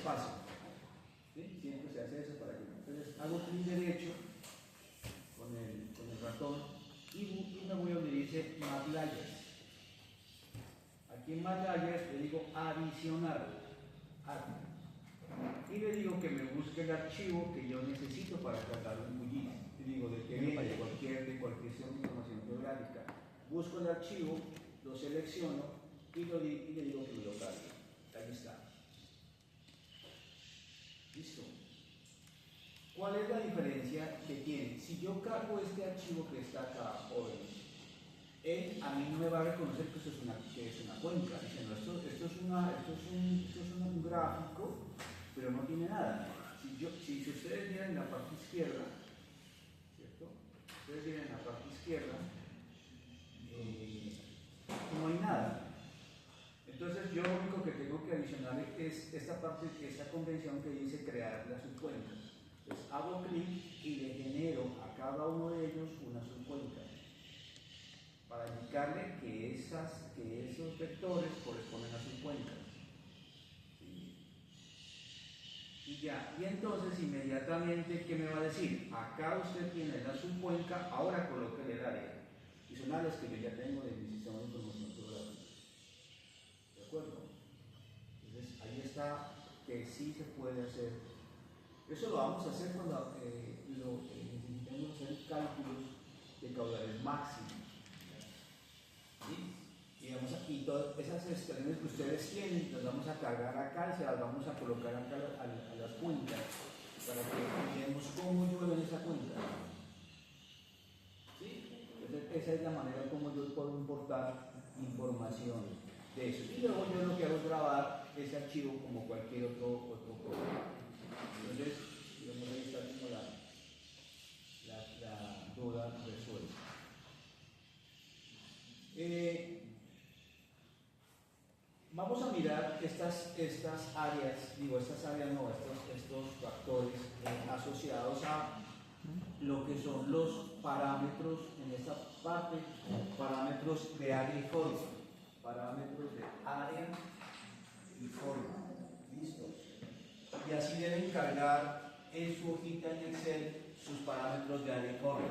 espacio. ¿Sí? Siempre se hace eso para que. Entonces hago clic derecho con el ratón y me voy a donde dice Map Layers. Aquí en Map Layers le digo adicionar. Y le digo que me busque el archivo que yo necesito para cargarlo en QGIS. Y digo de que viene de cualquier información geográfica. Busco el archivo, lo selecciono y le digo que me lo cargue. Ahí está. Listo. ¿Cuál es la diferencia que tiene? Si yo cargo este archivo que está acá, él a mí no me va a reconocer que esto es una cuenca. Dice, no, esto es un gráfico, pero no tiene nada. Si ustedes miran en la parte izquierda, ¿cierto? Ustedes miran en la parte izquierda, no hay nada. Entonces yo lo único que tengo que adicionar es esta parte, esta convención que dice crear la subcuenca. Entonces hago clic y le genero a cada uno de ellos una subcuenca para indicarle que esos vectores corresponden a subcuencas. ¿Sí? Y ya, y entonces inmediatamente, ¿qué me va a decir? Acá usted tiene la subcuenca, ahora coloque el área. Y son áreas que yo ya tengo de mi sistema de información geográfica. ¿De acuerdo? Entonces ahí está que sí se puede hacer. Eso lo vamos a hacer cuando necesitemos hacer cálculos de caudales máximos. ¿Sí? Y vamos aquí, todas esas expresiones que ustedes tienen, las vamos a cargar acá y se las vamos a colocar acá a las cuentas para que veamos cómo llueve en esa cuenta. ¿Sí? Entonces, esa es la manera como yo puedo importar información de eso. Y luego yo lo que hago es grabar ese archivo como cualquier otro programa. Entonces, digamos, ahí está como la duda resuelta. Vamos a mirar estas áreas, estos factores asociados a lo que son los parámetros en esta parte, parámetros de área y forma. Parámetros de área y forma. ¿Listo? Y así deben cargar en su hojita en Excel sus parámetros de área y forma.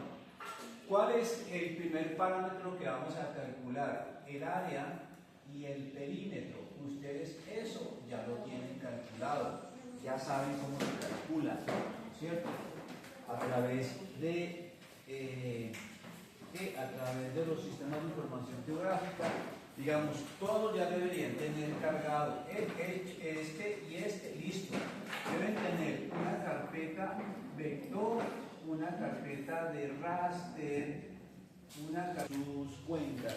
¿Cuál es el primer parámetro que vamos a calcular? El área y el perímetro. Ustedes eso ya lo tienen calculado, ya saben cómo se calcula, ¿cierto? A través de los sistemas de información geográfica, digamos, todos ya deberían tener cargado este y este, listo. Deben tener una carpeta vector, una carpeta de raster, sus cuencas.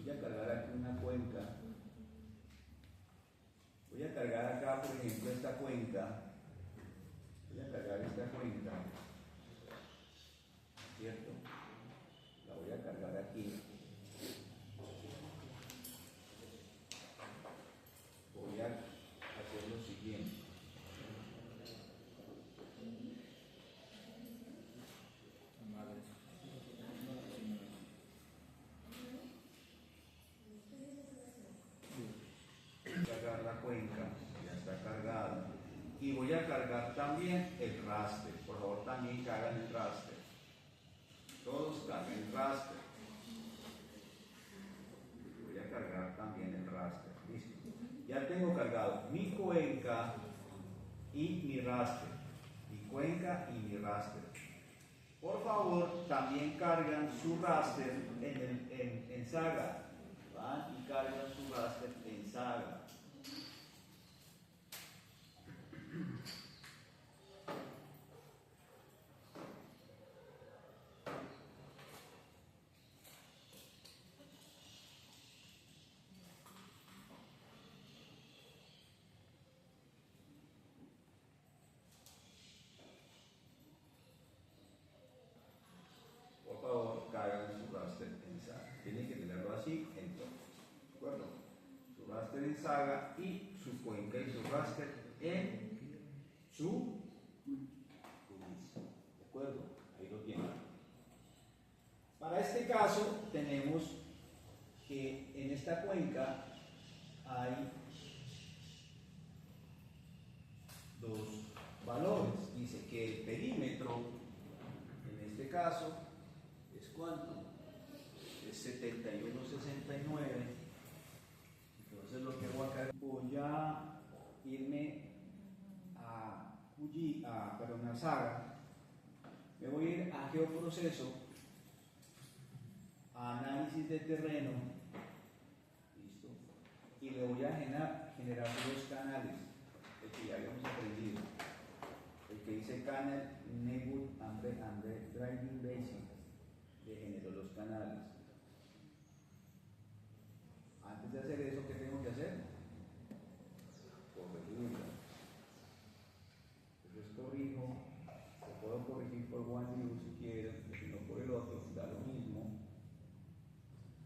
Voy a cargar aquí una cuenca. Voy a cargar acá, por ejemplo, esta cuenca. Voy a cargar esta cuenca. ¿Cierto? La voy a cargar aquí. Voy a hacer lo siguiente. Cargar la cuenca, ya está cargada. Y voy a cargar también el raster. Por favor, también cargan el raster. Todos carguen el raster. Voy a cargar también el raster. Listo. Ya tengo cargado mi cuenca y mi raster. Mi cuenca y mi raster. Por favor, también cargan su raster en Saga. Van y cargan su raster en Saga. Por favor, cargan su raster en Saga. Tienen que tenerlo así entonces. ¿De acuerdo? Su raster en Saga y su cuenca y su raster en su QGIS. ¿De acuerdo? Ahí lo tienen. Para este caso tenemos que en esta cuenca hay caso es ¿cuánto? Es 7169. Entonces lo que hago acá, voy a irme a Saga, me voy a ir a geoproceso, a análisis de terreno, listo, y le voy a generar dos canales, el que ya habíamos aprendido, el que dice Canal Neighborhood and Driving Basic, le genero los canales. Antes de hacer eso, ¿qué tengo que hacer? Corregirlo. Entonces corrijo, lo puedo corregir por OneView si quiero, si no por el otro, da lo mismo.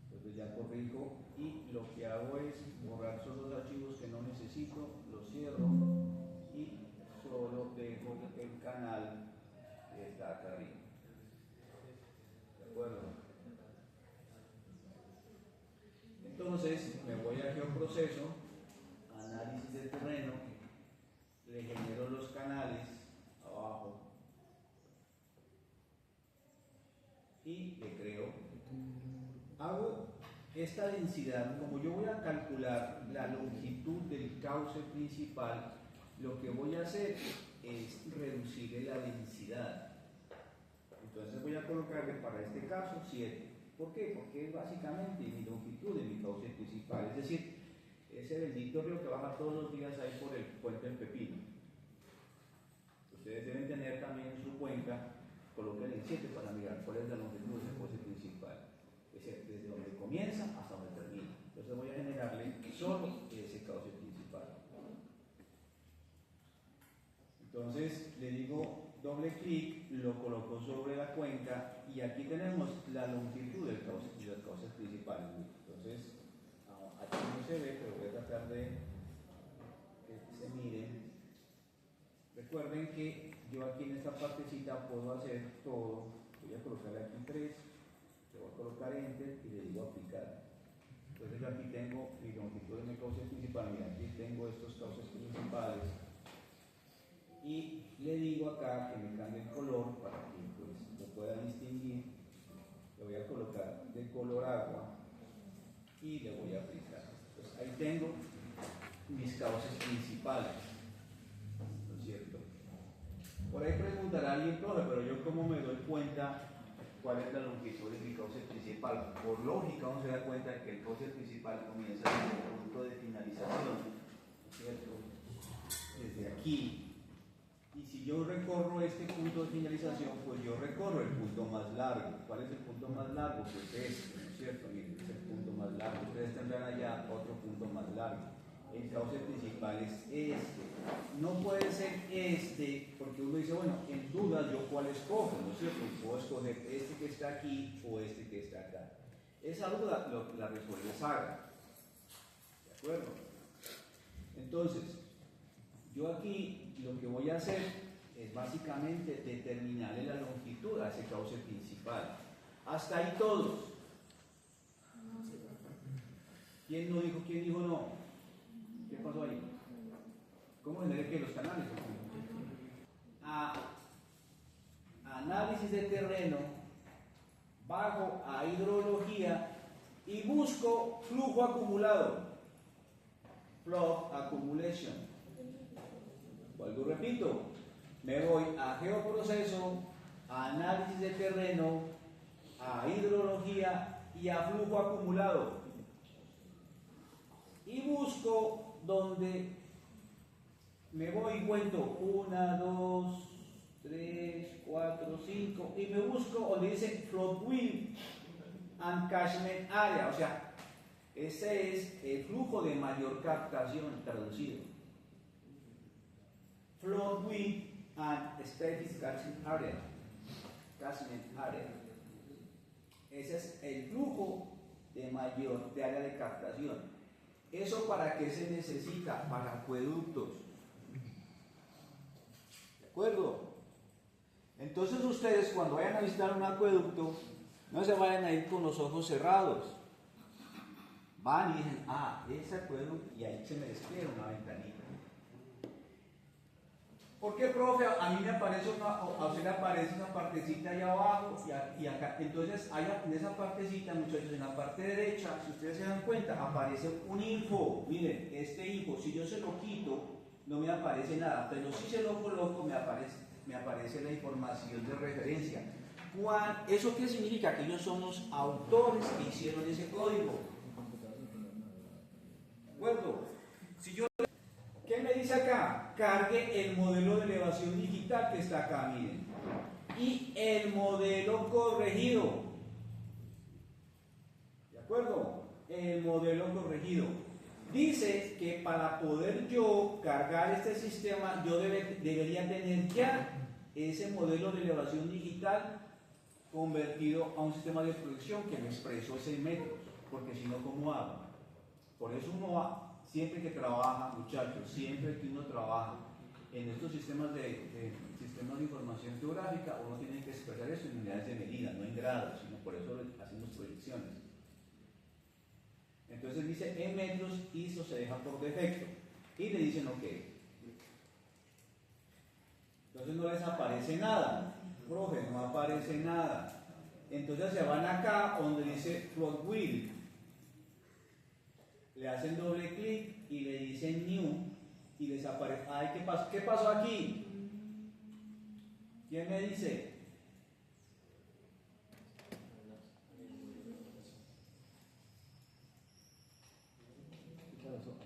Entonces ya corrijo y lo que hago es borrar solo los archivos que no necesito, los cierro y solo dejo el canal que está acá arriba. ¿De acuerdo? Entonces me voy a geoproceso, análisis de terreno, le genero los canales abajo y le creo. Hago esta densidad, como yo voy a calcular la longitud del cauce principal, lo que voy a hacer es reducirle la densidad. Entonces voy a colocarle para este caso 7. ¿Por qué? Porque es básicamente mi longitud de mi cauce principal, es decir, ese bendito río que baja todos los días ahí por el puente del Pepino. Ustedes deben tener también en su cuenca, colóquenle 7 para mirar cuál es la longitud del cauce principal, es decir, desde donde comienza hasta donde termina. Entonces voy a generarle solo ese cauce principal. Entonces le digo doble clic, lo coloco sobre la cuenca y aquí tenemos la longitud del cauce, de los cauces principales. Entonces, aquí no se ve, pero voy a tratar de que se miren. Recuerden que yo aquí en esta partecita puedo hacer todo. Voy a colocarle aquí 3, le voy a colocar Enter y le digo aplicar. Entonces yo aquí tengo mi longitud de mi cauce principal. Mira, aquí tengo estos cauces principales. Y le digo acá que me cambie el color para que pues, lo pueda distinguir. Le voy a colocar de color agua y le voy a aplicar. Entonces ahí tengo mis cauces principales, ¿no es cierto? Por ahí preguntará alguien, profe, pero yo cómo me doy cuenta cuál es la longitud de mi cauce principal. Por lógica uno se da cuenta de que el cauce principal comienza desde el punto de finalización, ¿no es cierto? Desde aquí. Y si yo recorro este punto de finalización, pues yo recorro el punto más largo. ¿Cuál es el punto más largo? Pues este, ¿no es cierto? Miren, es el punto más largo. Ustedes tendrán allá otro punto más largo. El cauce principal es este. No puede ser este, porque uno dice, bueno, en duda yo cuál escojo, ¿no es cierto? Puedo escoger este que está aquí o este que está acá. Esa duda la resuelve Saga. ¿De acuerdo? Entonces, yo aquí lo que voy a hacer es básicamente determinarle la longitud a ese cauce principal. Hasta ahí todos. ¿Quién no dijo? ¿Quién dijo no? ¿Qué pasó ahí? ¿Cómo generé que los canales? Análisis de terreno, bajo a hidrología y busco flujo acumulado. Flow accumulation. Vuelvo, repito, me voy a geoproceso, a análisis de terreno, a hidrología y a flujo acumulado. Y busco donde me voy y cuento 1, 2, 3, 4, 5 y me busco donde dice floodway and catchment area, o sea, ese es el flujo de mayor captación traducido. Floodway and surface catchment area. Ese es el flujo de área de captación. ¿Eso para qué se necesita? Para acueductos. ¿De acuerdo? Entonces ustedes cuando vayan a visitar un acueducto, no se vayan a ir con los ojos cerrados. Van y dicen, ese acueducto, y ahí se me despliega una ventanita. ¿Por qué, profe? A mí me aparece a usted le aparece una partecita allá abajo y acá. Entonces, en esa partecita, muchachos, en la parte derecha, si ustedes se dan cuenta, aparece un info. Miren, este info, si yo se lo quito, no me aparece nada, pero si se lo coloco, me aparece la información de referencia. ¿Eso qué significa? Que ellos son los autores que hicieron ese código. ¿De acuerdo? Si yo, ¿qué me dice acá? Cargue el modelo de elevación digital que está acá, miren. Y el modelo corregido. ¿De acuerdo? El modelo corregido. Dice que para poder yo cargar este sistema, yo debería tener ya ese modelo de elevación digital convertido a un sistema de producción que me expresó 6 metros, porque si no, ¿cómo hago? Por eso uno siempre que trabaja, muchachos, siempre que uno trabaja en estos sistemas de información geográfica, uno tiene que expresar eso en unidades de medida, no en grados, sino por eso hacemos proyecciones. Entonces dice en metros y eso se deja por defecto y le dicen ok. Entonces no les aparece nada, profe, no aparece nada. Entonces se van acá donde dice float wheel, le hacen doble clic y le dicen new y les aparece. Ay, ¿qué pasó aquí? ¿Quién me dice?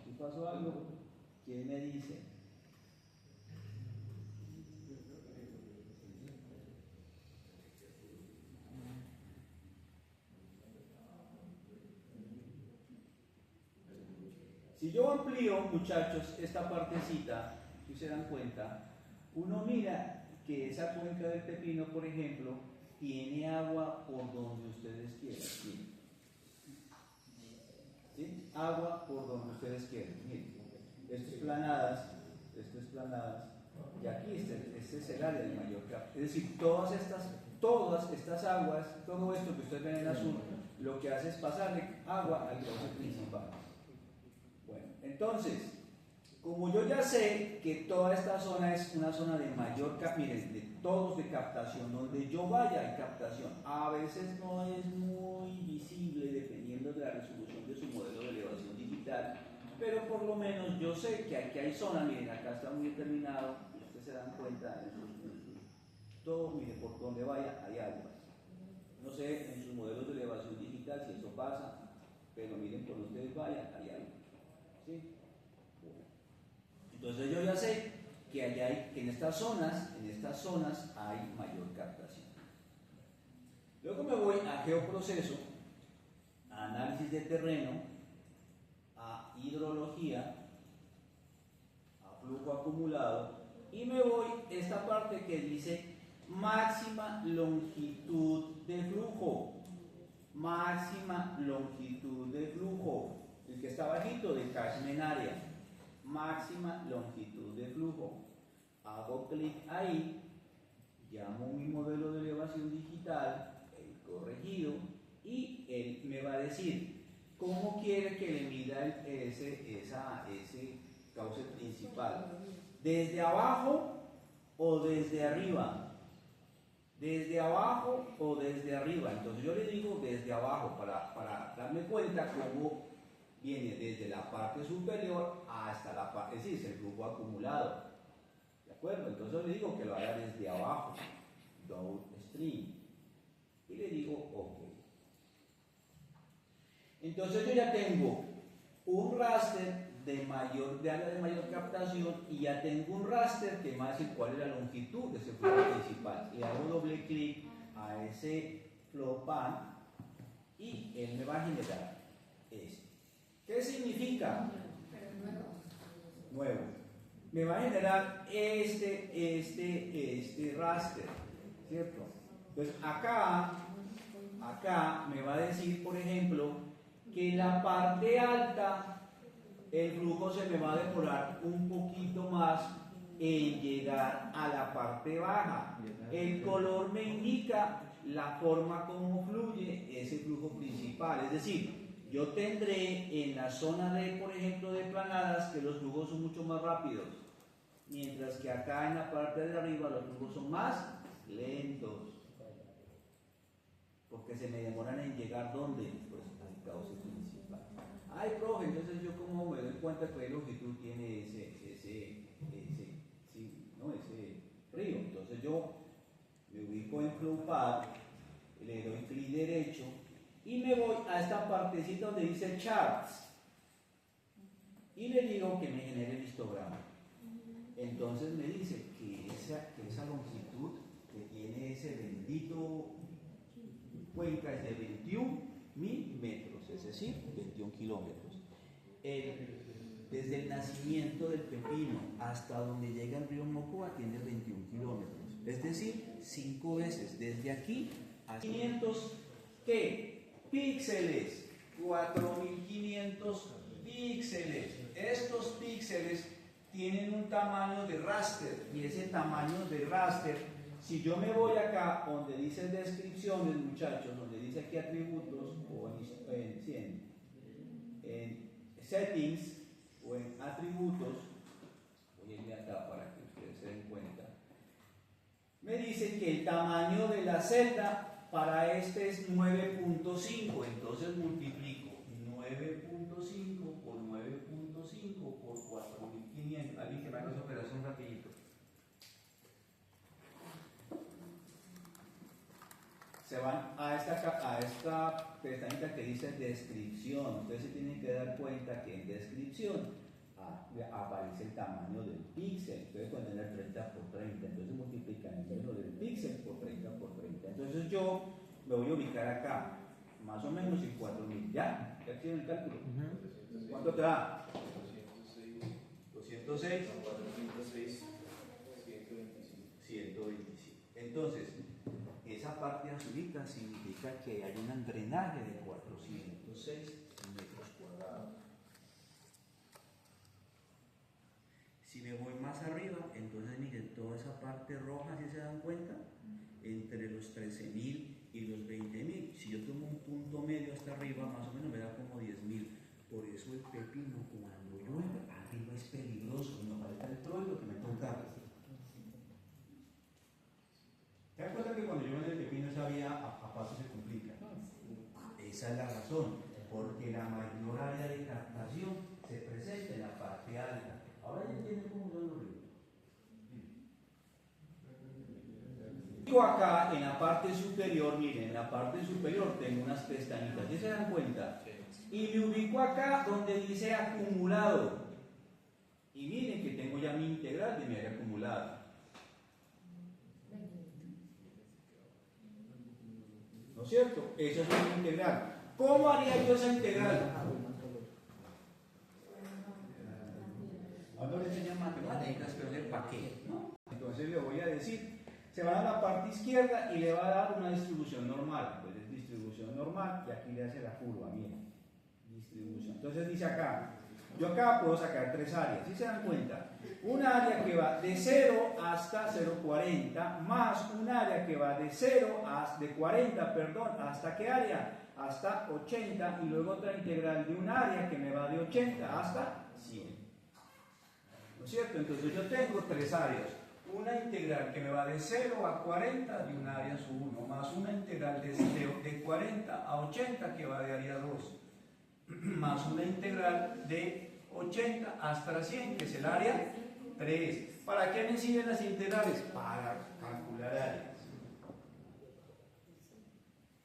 ¿Aquí pasó algo? ¿Quién me dice? Si yo amplío, muchachos, esta partecita, si se dan cuenta, uno mira que esa cuenca del pepino, por ejemplo, tiene agua por donde ustedes quieran. ¿Sí? ¿Sí? Agua por donde ustedes quieran. Miren, esto es planadas, y aquí este es el área de mayor captación. Es decir, todas estas aguas, todo esto que ustedes ven en azul, lo que hace es pasarle agua al cauce principal. Bueno, entonces, como yo ya sé que toda esta zona es una zona de mayor captación, miren, de todos de captación, donde yo vaya hay captación, a veces no es muy visible dependiendo de la resolución de su modelo de elevación digital, pero por lo menos yo sé que aquí hay zonas, miren, acá está muy determinado, ustedes se dan cuenta, todo, miren, por donde vaya hay aguas. No sé en sus modelos de elevación digital si eso pasa, pero miren, por donde ustedes vayan hay aguas. ¿Sí? Entonces yo ya sé que allá hay, que en estas zonas hay mayor captación. Luego me voy a geoproceso, a análisis de terreno, a hidrología, a flujo acumulado y me voy a esta parte que dice máxima longitud de flujo. Máxima longitud de flujo. El que está bajito de catchment area. Máxima longitud de flujo. Hago clic ahí, llamo mi modelo de elevación digital, el corregido, y él me va a decir cómo quiere que le mida ese cauce principal. ¿Desde abajo o desde arriba? ¿Desde abajo o desde arriba? Entonces yo le digo desde abajo para darme cuenta cómo viene desde la parte superior hasta la parte, es decir, el flujo acumulado. ¿De acuerdo? Entonces le digo que lo haga desde abajo, downstream, y le digo OK. Entonces yo ya tengo un raster de área de mayor captación y ya tengo un raster que me va a decir cuál es la longitud de ese flujo principal. Le hago doble clic a ese flow pan y él me va a generar esto. ¿Qué significa? Nuevo. Me va a generar este raster, ¿cierto? Entonces acá me va a decir, por ejemplo, que en la parte alta el flujo se me va a demorar un poquito más en llegar a la parte baja. El color me indica la forma como fluye ese flujo principal, es decir, yo tendré en la zona de, por ejemplo, de planadas, que los flujos son mucho más rápidos. mientras que acá en la parte de arriba los flujos son más lentos, porque se me demoran en llegar ¿dónde? Pues al cauce principal. Ay, profe, entonces yo como me doy cuenta que la longitud tiene ese río. Entonces yo me ubico en Flow Path, le doy clic derecho y me voy a esta partecita donde dice Charts y le digo que me genere el histograma. Entonces me dice que esa longitud que tiene ese bendito cuenca es de 21.000 metros, es decir, 21 kilómetros. Desde el nacimiento del pepino hasta donde llega el río Mocoa tiene 21 kilómetros, es decir, 5 veces desde aquí a 500 ¿qué? Píxeles, 4500 píxeles. Estos píxeles tienen un tamaño de raster y ese tamaño de raster, si yo me voy acá donde dice descripciones, muchachos, donde dice aquí atributos o en settings o en atributos, voy a irme acá para que ustedes se den cuenta, me dice que el tamaño de la celda para este es 9.5, entonces multiplico 9.5 por 9.5 por 4500. Alguien que me haga esa operación rapidito. Se van a esta pestañita que dice descripción. Ustedes se tienen que dar cuenta que en descripción aparece el tamaño del píxel. Ustedes pueden tener 30 por 30, entonces multiplican el número del píxel por 30 por 30. Entonces yo me voy a ubicar acá, más o menos en 4000. ¿Ya? ¿Ya tienen el cálculo? ¿Cuánto te da? 206. 406. 125. Entonces, esa parte azulita significa que hay un drenaje de 406 metros cuadrados. Si me voy más arriba, entonces miren, toda esa parte roja, si se dan cuenta, entre los 13.000 y los 20.000. Si yo tomo un punto medio hasta arriba, más o menos me da como 10.000. Por eso el pepino, cuando llueve, arriba es peligroso, no falta el trueno que me toca. ¿Te das cuenta que cuando llueve el pepino esa vía a paso se complica? Esa es la razón, porque la mayor área de captación se presenta en la parte alta. Ahora ya entienden cómo son los ríos. Acá en la parte superior, miren, en la parte superior tengo unas pestañitas, ¿sí se dan cuenta? Y me ubico acá donde dice acumulado. Y miren que tengo ya mi integral de mi área acumulada. ¿No es cierto? Esa es mi integral. ¿Cómo haría yo esa integral? Ahora le enseñan matemáticas, pero ¿para qué? ¿No? Entonces le voy a decir, se va a la parte izquierda y le va a dar una distribución normal. Entonces distribución normal y aquí le hace la curva, miren. Distribución. Entonces dice acá, yo acá puedo sacar tres áreas, ¿sí se dan cuenta? Un área que va de 0 hasta 0,40 más un área que va de 40, ¿hasta qué área? Hasta 80 y luego otra integral de un área que me va de 80 hasta 100. ¿No es cierto? Entonces yo tengo tres áreas. Una integral que me va de 0 a 40 de un área sub 1, más una integral de 40 a 80 que va de área 2, más una integral de 80 hasta 100 que es el área 3. ¿Para qué me sirven las integrales? Para calcular áreas.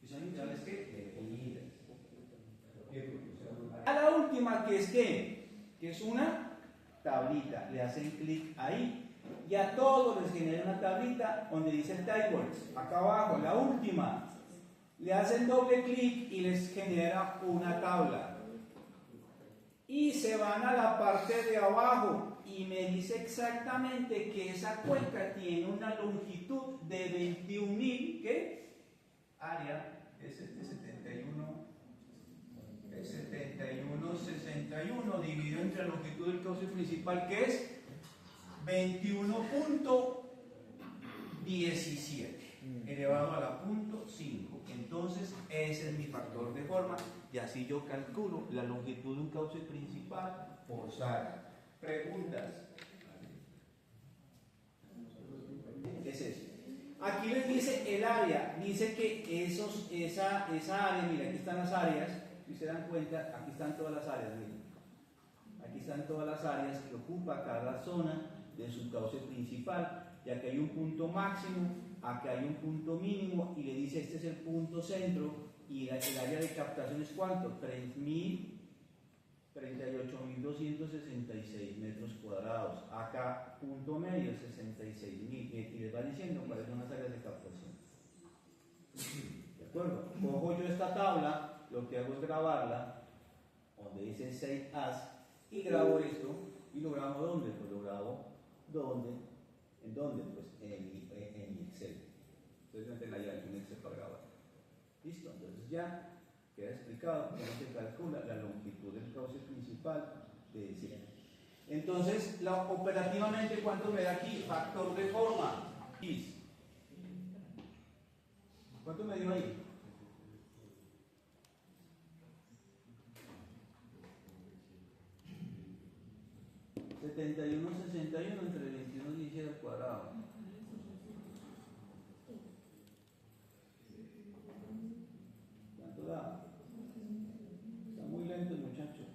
¿Y son integrales qué? Definidas. A la última que es qué? Que es una tablita. Le hacen clic ahí. Y a todos les genera una tablita donde dice tables, acá abajo, la última. Le hacen doble clic y les genera una tabla. Y se van a la parte de abajo y me dice exactamente que esa cuenca tiene una longitud de 21.000, ¿qué? Área es 71,61 dividido entre la longitud del cauce principal, que es 21.17 elevado a la punto 5. Entonces ese es mi factor de forma y así yo calculo la longitud de un cauce principal por saga. Preguntas. Aquí les dice el área, dice que esa área, mira, aquí están las áreas, si se dan cuenta, aquí están todas las áreas, miren. Aquí están todas las áreas que ocupa cada zona de su cauce principal, y aquí hay un punto máximo, aquí hay un punto mínimo, y le dice este es el punto centro, y el área de captación es ¿cuánto? 38.266 metros cuadrados. Acá, punto medio, 66.000. Y les va diciendo cuáles son las áreas de captación. ¿De acuerdo? Cojo yo esta tabla, lo que hago es grabarla, donde dice Save As, y grabo esto, y lo grabo ¿dónde? Pues lo grabo ¿dónde? ¿En dónde? Pues en mi Excel. Entonces no tengo ya un Excel para grabar. Listo, entonces ya queda explicado cómo se calcula la longitud del cauce principal de ese. Entonces, operativamente, ¿cuánto me da aquí? Factor de forma. ¿Cuánto me dio ahí? $71.61 entre 21.17 al cuadrado. ¿Cuánto da? Está muy lento, muchachos.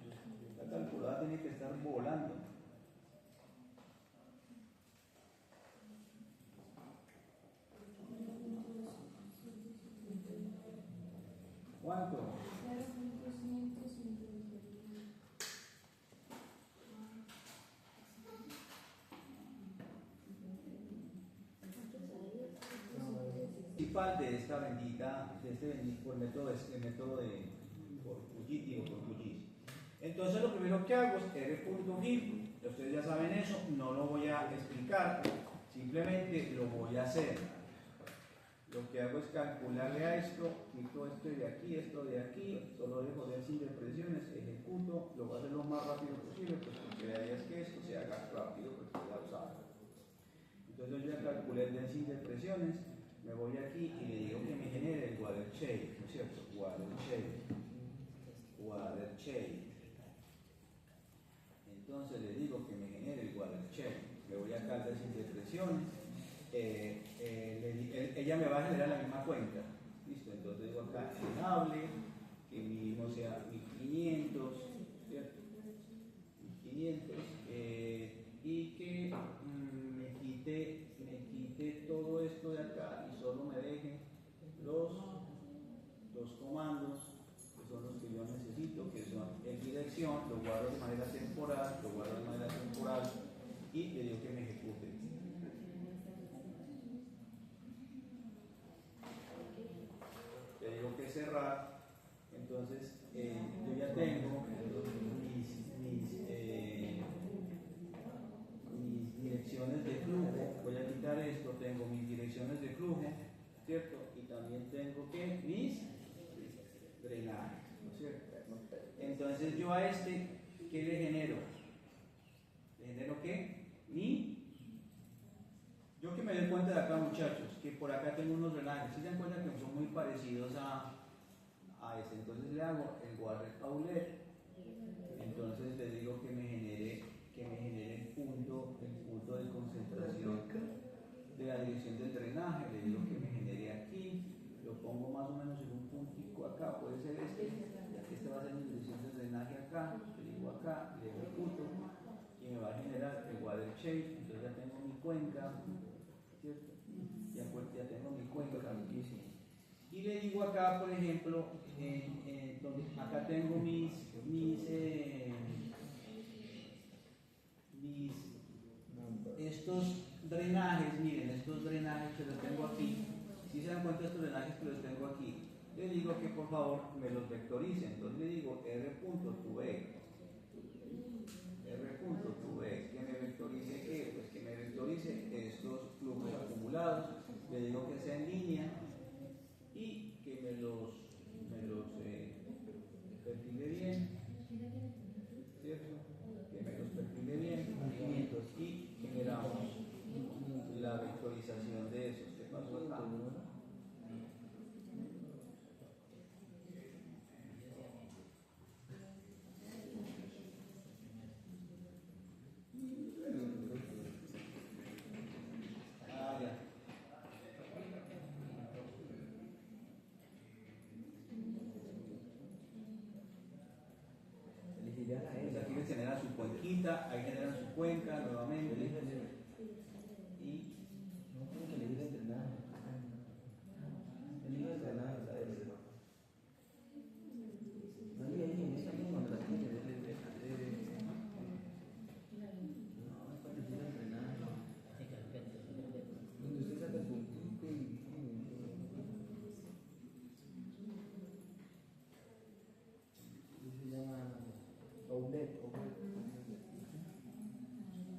La calculadora tiene que estar volando. ¿Cuánto? Principal de esta bendita, de este bendito, el método por QGIS. Entonces lo primero que hago es r.gif, ustedes ya saben eso, no lo voy a explicar, simplemente lo voy a hacer. Lo que hago es calcularle a esto, quito esto de aquí, solo dejo de sin depresiones, ejecuto, lo voy a hacer lo más rápido posible, pues porque la idea es que esto se haga rápido, porque ya lo saben. Entonces yo ya calculé el de sin depresiones, me voy aquí y le digo que me genere el watershed, ¿no es cierto? Watershed. Entonces le digo que me genere el watershed, me voy acá al de sin depresiones. Ella me va a generar la misma cuenta. Listo, entonces digo acá llenable, que mínimo sea 1500, ¿cierto? 1500, y que me quite todo esto de acá y solo me deje los dos comandos que son los que yo necesito, que son en dirección, lo guardo de manera temporal, y le digo que me ejecute. Le digo que cerrar, entonces yo ya tengo mis direcciones de flujo, voy a quitar esto, tengo mis direcciones de flujo, ¿cierto? Y también tengo que mis drenajes, ¿no es cierto? Entonces yo a este, ¿qué le genero? ¿Le genero qué? Yo que me doy cuenta de acá, muchachos, que por acá tengo unos drenajes, si se dan cuenta que son muy parecidos a ese, entonces le hago el water outlet, entonces le digo que me genere el punto de concentración de la dirección del drenaje, le digo que me genere aquí, lo pongo más o menos en un puntico acá, puede ser ya que este va a ser mi dirección del drenaje acá, le digo acá, le ejecuto y me va a generar el watershed, entonces ya tengo mi cuenca, ¿cierto? Ya tengo mi cuenca muchísimo. Y le digo acá, por ejemplo, donde acá tengo estos drenajes, miren, estos drenajes que los tengo aquí, si se dan cuenta de estos drenajes que los tengo aquí, le digo que por favor me los vectorice, entonces le digo r.2e, que me vectorice ¿qué? Pues que me vectorice estos flujos acumulados, le digo que sea en línea y que me los perfile bien, ¿cierto? Que me los perfile bien, movimientos, y generamos la vectorización de esos. ¿Qué pasó acá? cuenquita, ahí generan su cuenca nuevamente. Y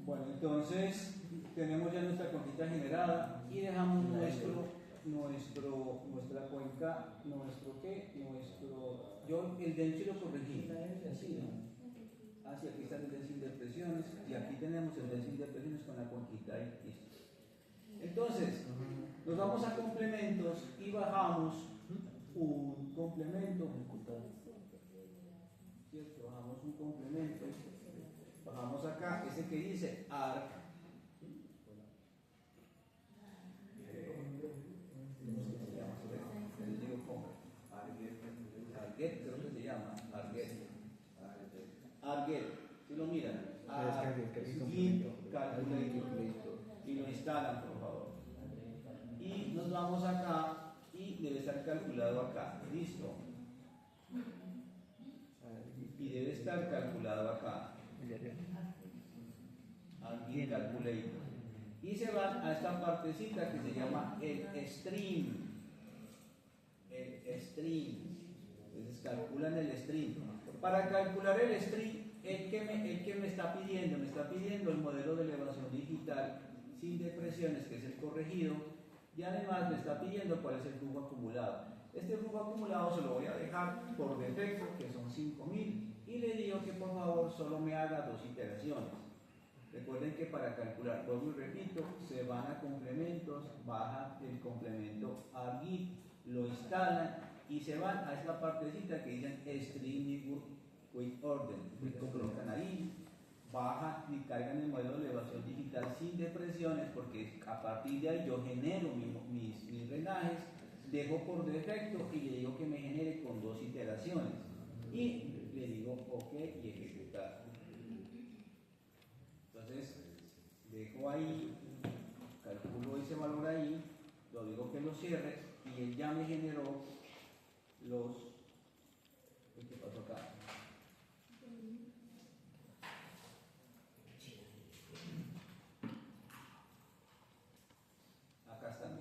bueno, entonces tenemos ya nuestra cuenquita generada y dejamos nuestra cuenca, yo el denso lo corregí, así aquí está el denso de depresiones y aquí tenemos el denso de depresiones con la cuenquita y listo. Entonces, nos vamos a complementos y bajamos un complemento, ¿cierto? Bajamos un complemento, bajamos acá, ese que dice arc, Arget, creo que se llama, Arget, si lo miran, y lo instalan, por favor. Y nos vamos acá y debe estar calculado acá, listo. Y debe estar calculado acá. Aquí calculator. Y se van a esta partecita que se llama el stream. El stream. Entonces calculan el stream. Para calcular el stream, el que me está pidiendo el modelo de elevación digital sin depresiones, que es el corregido, y además me está pidiendo cuál es el flujo acumulado. Este flujo acumulado se lo voy a dejar por defecto, que son 5000, y le digo que por favor solo me haga 2 iteraciones. Recuerden que para calcular, vuelvo y repito, se van a complementos, bajan el complemento a Git, lo instalan y se van a esta partecita que dicen String with Order. Lo colocan ahí, bajan y cargan el modelo de elevación digital sin depresiones, porque a partir de ahí yo genero mis drenajes, dejo por defecto y le digo que me genere con 2 iteraciones. Y le digo OK y ejecutar. Entonces, dejo ahí, calculo ese valor ahí, lo digo que lo cierre y él ya me generó ¿qué pasó acá? Acá están,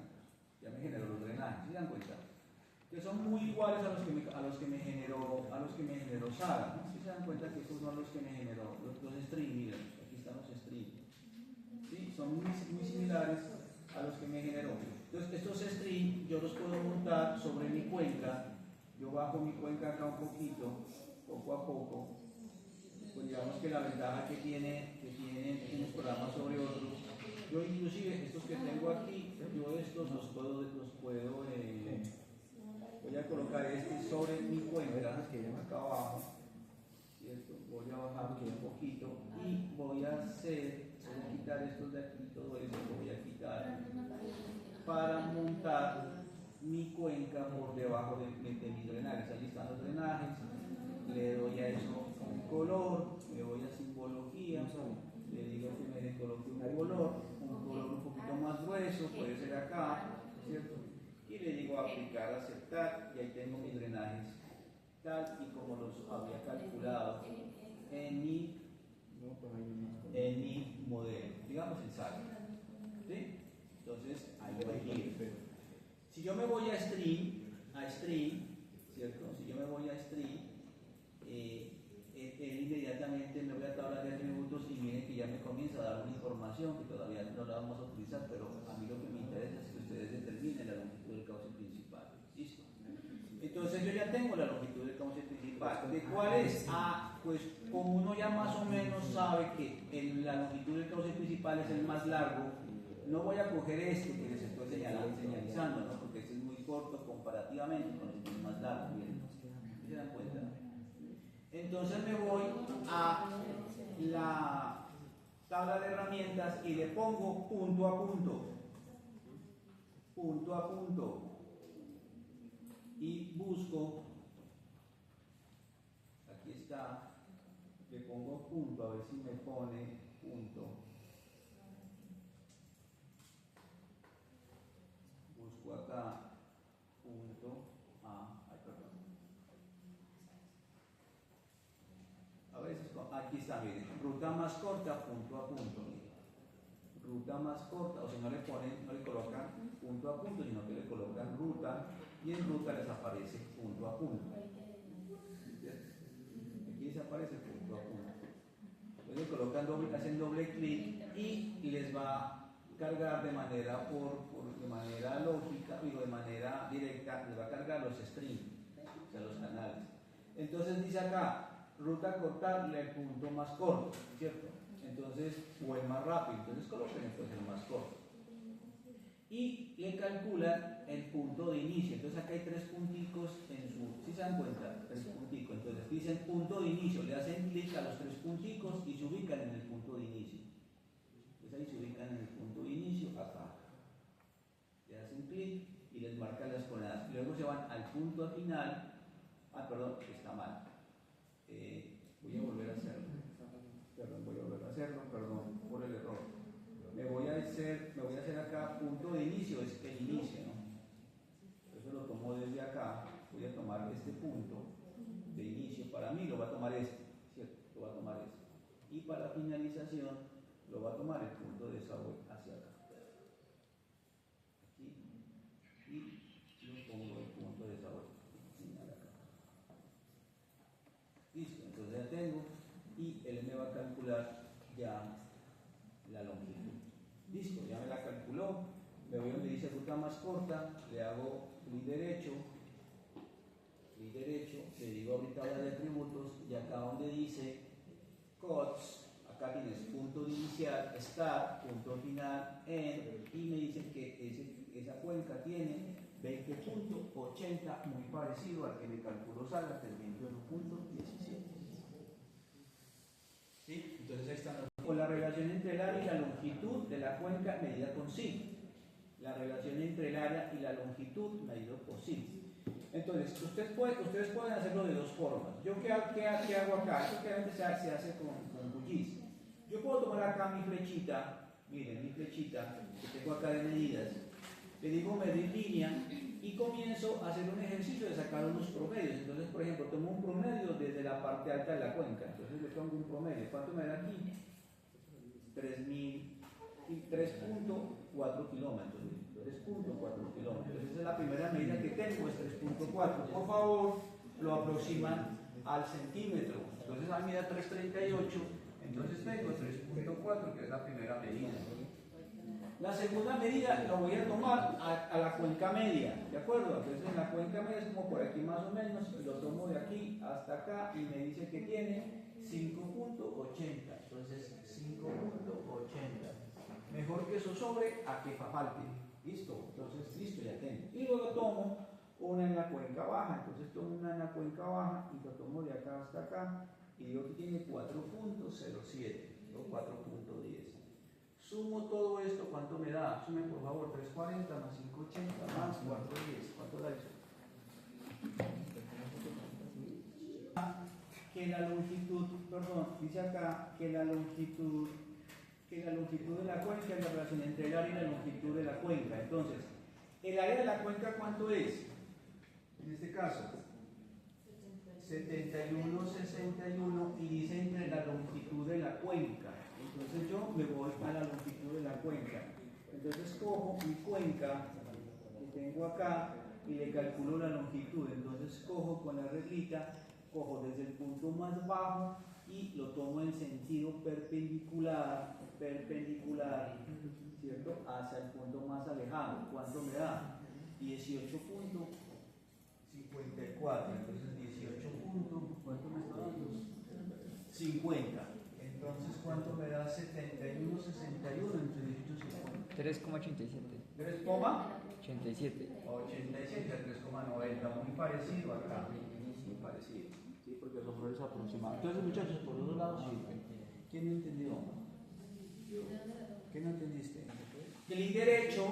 ya me generó los drenajes, ¿se dan cuenta? Que son muy iguales a los que me generó Sara, ¿no? Si se dan cuenta que esos son los que me generó, los strings, miren, aquí están los strings, ¿sí? Son muy similares a los que me generó. Entonces estos strings yo los puedo montar sobre mi cuenca, yo bajo mi cuenca acá un poquito, poco a poco, pues digamos que la ventaja que tienen unos programas sobre otros, yo inclusive estos que tengo aquí, yo estos los puedo voy a colocar este sobre mi cuenca, acá abajo, ¿cierto? Voy a bajar un poquito y voy a quitar estos de aquí, todo eso lo voy a quitar para montar mi cuenca por debajo de mis drenajes. Ahí están los drenajes, le doy a eso un color, me voy a simbología, le digo que me coloque un color un poquito más grueso, puede ser acá, ¿cierto? Y le digo aplicar, aceptar, y ahí tengo mis drenajes tal y como los había calculado en mi modelo, digamos en SAC, ¿sí? Entonces ahí voy a ir. Si yo me voy a stream, ¿cierto? Si yo me voy a stream, él inmediatamente me voy a tabla de atributos y miren que ya me comienza a dar una información que todavía no la vamos a utilizar, pero a mí lo que me interesa es que ustedes determinen la longitud del cauce principal. ¿Listo? Entonces yo ya tengo la longitud del cauce principal. ¿De cuál es? Pues como uno ya más o menos sabe que la longitud del cauce principal es el más largo, no voy a coger este que les estoy señalizando, ¿no? Porque este es muy corto comparativamente con el que es más largo. Miren, ¿se dan cuenta? Entonces me voy a la tabla de herramientas y le pongo punto a punto, y busco, aquí está, le pongo punto, a ver si me pone punto. Busco acá punto A, ay, perdón. A veces, aquí está, miren, ruta más corta, punto a punto, miren. Ruta más corta, o si no le ponen, no le colocan punto a punto, sino que le colocan ruta, y en ruta les aparece punto a punto. Aquí les aparece punto a punto. Entonces colocan hacen doble clic y les va a cargar de manera de manera lógica, digo, de manera directa, les va a cargar los strings, o sea, los canales. Entonces dice acá, ruta cortarle el punto más corto, ¿cierto? Entonces, o el más rápido, entonces coloquen entonces el más corto. Y le calculan el punto de inicio. Entonces acá hay 3 punticos en su, ¿sí se dan cuenta? 3 punticos. Entonces dicen punto de inicio, le hacen clic a los 3 punticos y se ubican en el punto de inicio. Entonces ahí se ubican en el punto de inicio, acá. Le hacen clic y les marcan las coordenadas. Luego se van al punto final. Ah, perdón, está mal. Voy a volver a hacerlo. Perdón, voy a volver a hacerlo, perdón por el error. Me voy a hacer acá punto de inicio, es el inicio, ¿no? Eso lo tomo desde acá, voy a tomar este punto de inicio, para mí lo va a tomar este, ¿cierto? Lo va a tomar este. Y para finalización lo va a tomar el punto de desagüe hacia acá. Aquí. Y lo pongo el punto de desagüe final acá. Listo, entonces ya tengo, y él me va a calcular ya la longitud. Listo, ya me la calculó. Me voy donde dice ruta más corta, le hago clic derecho, le digo ahorita habla de atributos, y acá donde dice codes, acá tienes punto de inicial, start, punto final, end, y me dicen que esa cuenca tiene 20.80, muy parecido al que me calculó Salas del 21.17. ¿Sí? Entonces ahí están los... O la relación entre el área y la longitud de la cuenca medida con sig. La relación entre el área y la longitud medido por sig. Entonces, ustedes pueden hacerlo de 2 formas. ¿Yo qué hago acá? Esto claramente se hace con QGIS. Yo puedo tomar acá mi flechita, miren mi flechita que tengo acá de medidas, le digo medir línea y comienzo a hacer un ejercicio de sacar unos promedios. Entonces, por ejemplo, tomo un promedio desde la parte alta de la cuenca. Entonces le pongo un promedio. ¿Cuánto me da aquí? 3.4 kilómetros. 3.4 kilómetros. Esa es la primera medida que tengo, es 3.4. Por favor, lo aproximan al centímetro. Entonces, a mí me da 3.38. Entonces tengo 3.4, que es la primera medida. La segunda medida la voy a tomar a la cuenca media, ¿de acuerdo? Entonces en la cuenca media es como por aquí más o menos, lo tomo de aquí hasta acá y me dice que tiene 5.80, entonces 5.80. Mejor que eso sobre a que falte. ¿Listo? Entonces, listo, ya tengo. Y luego tomo una en la cuenca baja, entonces tomo una en la cuenca baja y lo tomo de acá hasta acá y digo que tiene 4.07 o 4.10. Sumo todo esto, ¿cuánto me da? Sume por favor, 340 más 580 más 410. ¿Cuánto da eso? Que la longitud, perdón, dice acá que la longitud de la cuenca es la relación entre el área y la longitud de la cuenca. Entonces, ¿el área de la cuenca cuánto es? En este caso, 71,61 y dice entre la longitud de la cuenca. Entonces yo me voy a la longitud de la cuenca. Entonces cojo mi cuenca que tengo acá y le calculo la longitud. Entonces cojo con la reglita, cojo desde el punto más bajo y lo tomo en sentido perpendicular, ¿cierto? Hacia el punto más alejado. ¿Cuánto me da? 18.54. Entonces 18 puntos, ¿cuánto me está dando? 50. Entonces, ¿cuánto me da 71,61 entre 18 y 50? 3,87. 3,87. 87. 3,90. Muy parecido acá. Muy parecido. Sí, porque los valores aproximados. Entonces, muchachos, por los dos lados, sí. ¿Quién no entendió? ¿Qué no entendiste? Clic derecho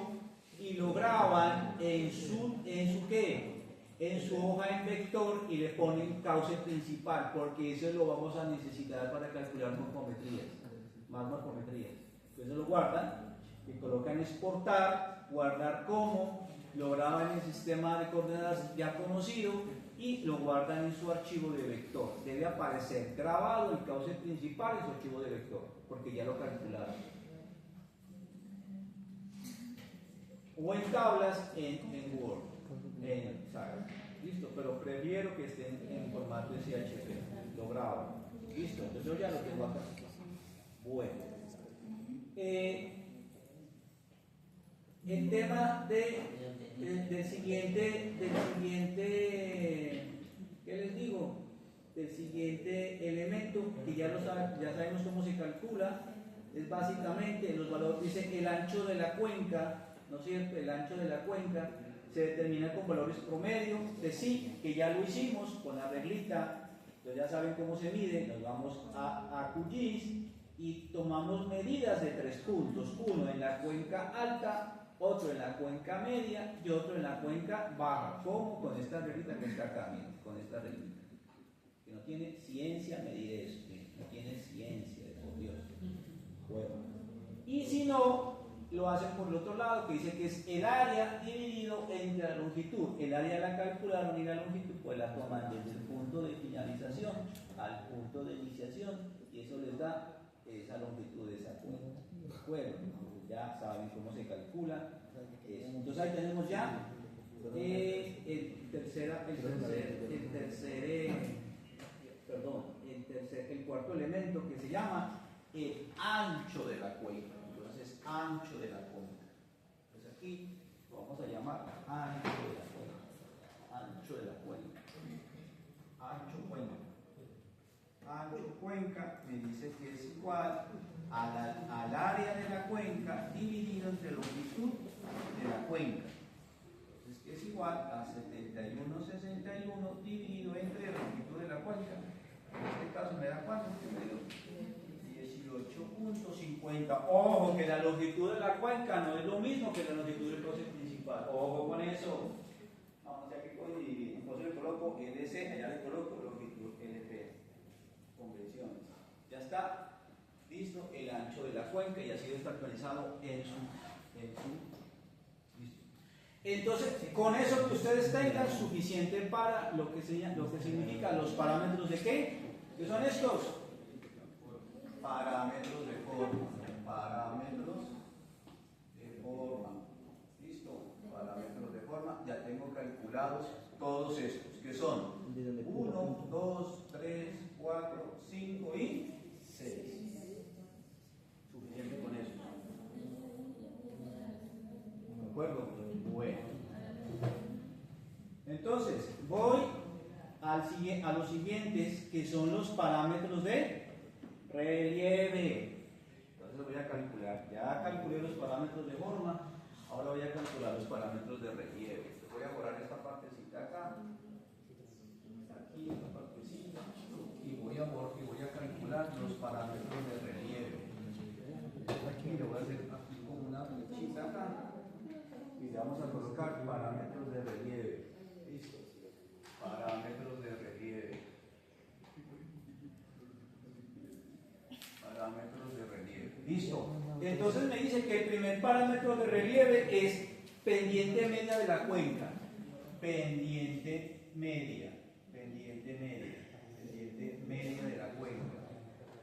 y lo graban en su ¿qué? en su hoja en vector y le ponen cauce principal, porque eso lo vamos a necesitar para calcular morfometrías, más morfometrías. Entonces lo guardan y colocan exportar, guardar como, lo graban en el sistema de coordenadas ya conocido y lo guardan en su archivo de vector. Debe aparecer grabado el cauce principal en su archivo de vector, porque ya lo calcularon. O en tablas en Word, en Saga. Listo, pero prefiero que estén en formato de CHP. Lo grabo. Listo, entonces yo ya lo tengo acá. Bueno. El tema del siguiente, ¿qué les digo? Del siguiente elemento, que ya sabemos cómo se calcula, es básicamente, los valores, dice el ancho de la cuenca, ¿no es cierto? El ancho de la cuenca se determina con valores promedio de sí, que ya lo hicimos con la reglita, entonces ya saben cómo se mide, nos vamos a QGIS y tomamos medidas de 3 puntos, uno en la cuenca alta, otro en la cuenca media y otro en la cuenca baja. ¿Cómo? Con esta reglita que está acá, miren, con esta reglita. Que no tiene ciencia medir eso, miren, no tiene ciencia, por Dios. Bueno. Y si no, lo hacen por el otro lado, que dice que es el área dividido entre la longitud. El área la calcularon y la longitud pues la toman desde el punto de finalización al punto de iniciación y eso les da esa longitud de esa cuenca. Bueno, ya saben cómo se calcula. Entonces ahí tenemos ya el cuarto elemento que se llama el ancho de la cuenca. Entonces, ancho de la cuenca. Entonces aquí lo vamos a llamar ancho de la cuenca. Ancho de la cuenca. Ancho cuenca. Ancho cuenca me dice que es igual al área de la cuenca dividido entre longitud de la cuenca. Entonces, que es igual a 71,61 dividido entre longitud de la cuenca. En este caso me da cuánto, me dio 18,50. Ojo que la longitud de la cuenca no es lo mismo que la longitud del cauce principal. Ojo con eso. Vamos a que puedo dividir. Entonces le coloco LC, allá le coloco longitud LP. Convenciones. Ya está. Listo, el ancho de la cuenca y ha sido actualizado en su listo. Entonces, con eso que ustedes tengan suficiente para lo que significa los parámetros de qué, ¿qué son estos? Parámetros de forma. Parámetros de forma. Listo, parámetros de forma. Ya tengo calculados todos estos, que son 1, 2, 3, 4, 5 y 6. Suficiente con eso. ¿De acuerdo? Bueno. Entonces, voy a los siguientes, que son los parámetros de relieve. Entonces voy a calcular. Ya calculé los parámetros de forma, ahora voy a calcular los parámetros de relieve. Voy a borrar esta partecita acá. Aquí esta partecita. Y voy a calcular los parámetros de relieve. Aquí le voy a hacer aquí como una flechita acá y le vamos a colocar parámetros de relieve. Listo. Parámetros de relieve. Parámetros de relieve. Listo. Entonces me dice que el primer parámetro de relieve es pendiente media de la cuenca. Pendiente media de la cuenca.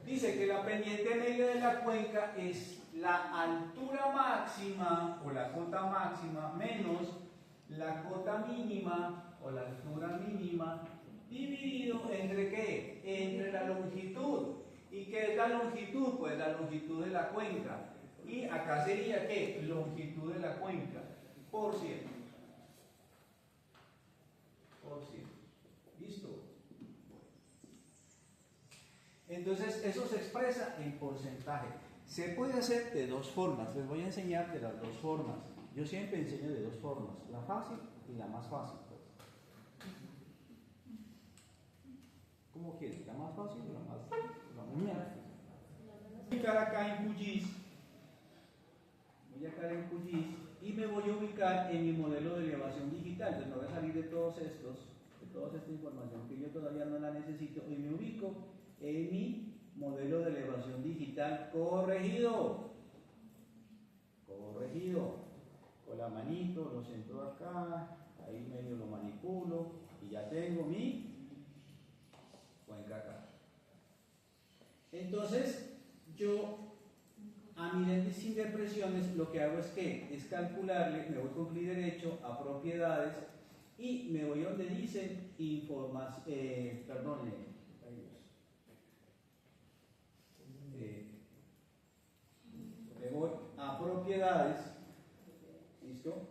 Dice que la pendiente media de la cuenca es la altura máxima o la cota máxima menos la cota mínima o la altura mínima dividido entre ¿qué? Entre la longitud. ¿Y qué es la longitud? Pues la longitud de la cuenca. Y acá sería ¿qué? Longitud de la cuenca por 100. Por 100. ¿Listo? Entonces eso se expresa en porcentaje. Se puede hacer de dos formas. Les voy a enseñar de las dos formas. Yo siempre enseño de dos formas, la fácil y la más fácil. ¿Cómo quieres? ¿La más fácil o la más fácil? Voy a clicar acá en QGIS. Voy a clicar en QGIS y me voy a ubicar en mi modelo de elevación digital. Entonces me voy a salir de todos estos, de toda esta información que yo todavía no la necesito, y me ubico en mi modelo de elevación digital corregido. Con la manito lo centro acá, ahí medio lo manipulo y ya tengo mi cuenca acá. Entonces yo a mi índice de presiones lo que hago es calcularle, me voy con clic derecho a propiedades y me voy donde dice información, me voy a propiedades, ¿listo?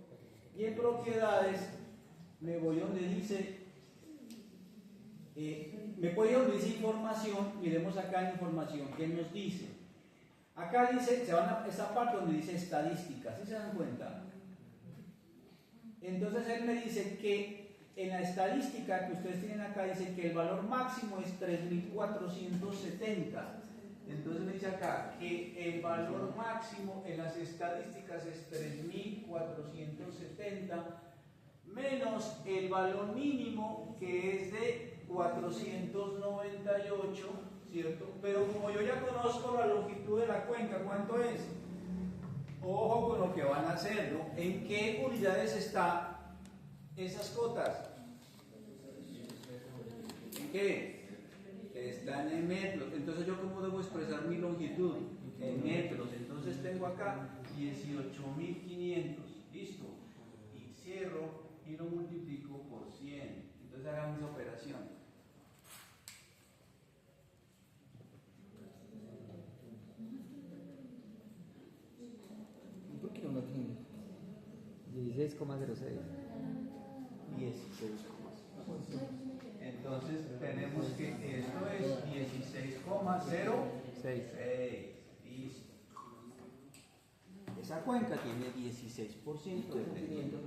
Y en propiedades me voy donde dice, me voy donde dice información, miremos acá en información, ¿qué nos dice? Acá dice, se van a esta parte donde dice estadísticas, ¿sí se dan cuenta? Entonces él me dice que en la estadística que ustedes tienen acá dice que el valor máximo es 3470. Entonces me dice acá que el valor máximo en las estadísticas es 3470 menos el valor mínimo que es de 498, ¿cierto? Pero como yo ya conozco la longitud de la cuenca, ¿cuánto es? Ojo con lo que van a hacer, ¿no? ¿En qué unidades están esas cotas? ¿En qué? Están en metros. Entonces yo cómo debo expresar mi longitud en metros. Entonces tengo acá 18.500, listo, y cierro y lo multiplico por 100. Entonces hagamos esa operación. ¿Por qué no tiene? 16,06. 16,06. Entonces tenemos que esto es 16,06. Listo. Esa cuenca tiene 16% de pendiente.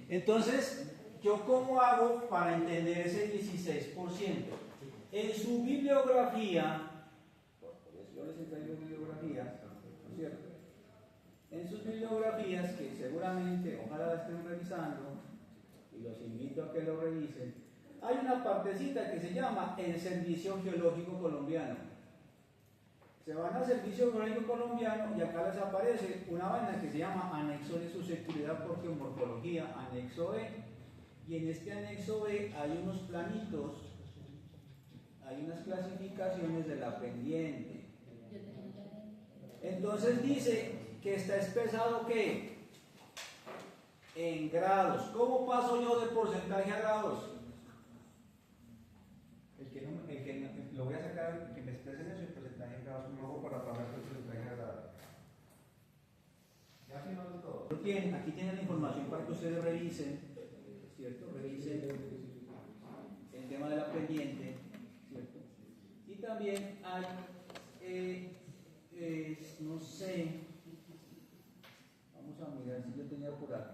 Entonces, ¿yo cómo hago para entender ese 16%? En su bibliografía, yo les he traído bibliografías, ¿no es cierto? En sus bibliografías, que seguramente ojalá la estén revisando, y los invito a que lo revisen, hay una partecita que se llama el Servicio Geológico Colombiano. Se van al Servicio Geológico Colombiano y acá les aparece una vaina que se llama Anexo de Susceptibilidad por Geomorfología, Anexo B. Y en este Anexo B hay unos planitos, hay unas clasificaciones de la pendiente. Entonces dice que está expresado ¿qué? En grados. ¿Cómo paso yo de porcentaje a grados? Lo voy a sacar, que me expresen eso, el porcentaje en grados, luego para trabajar el porcentaje a grados. Ya firmado todo. Aquí tienen la información para que ustedes revisen, ¿cierto? Revisen el tema de la pendiente, ¿cierto? Y también hay, no sé, vamos a mirar si yo tenía por acá.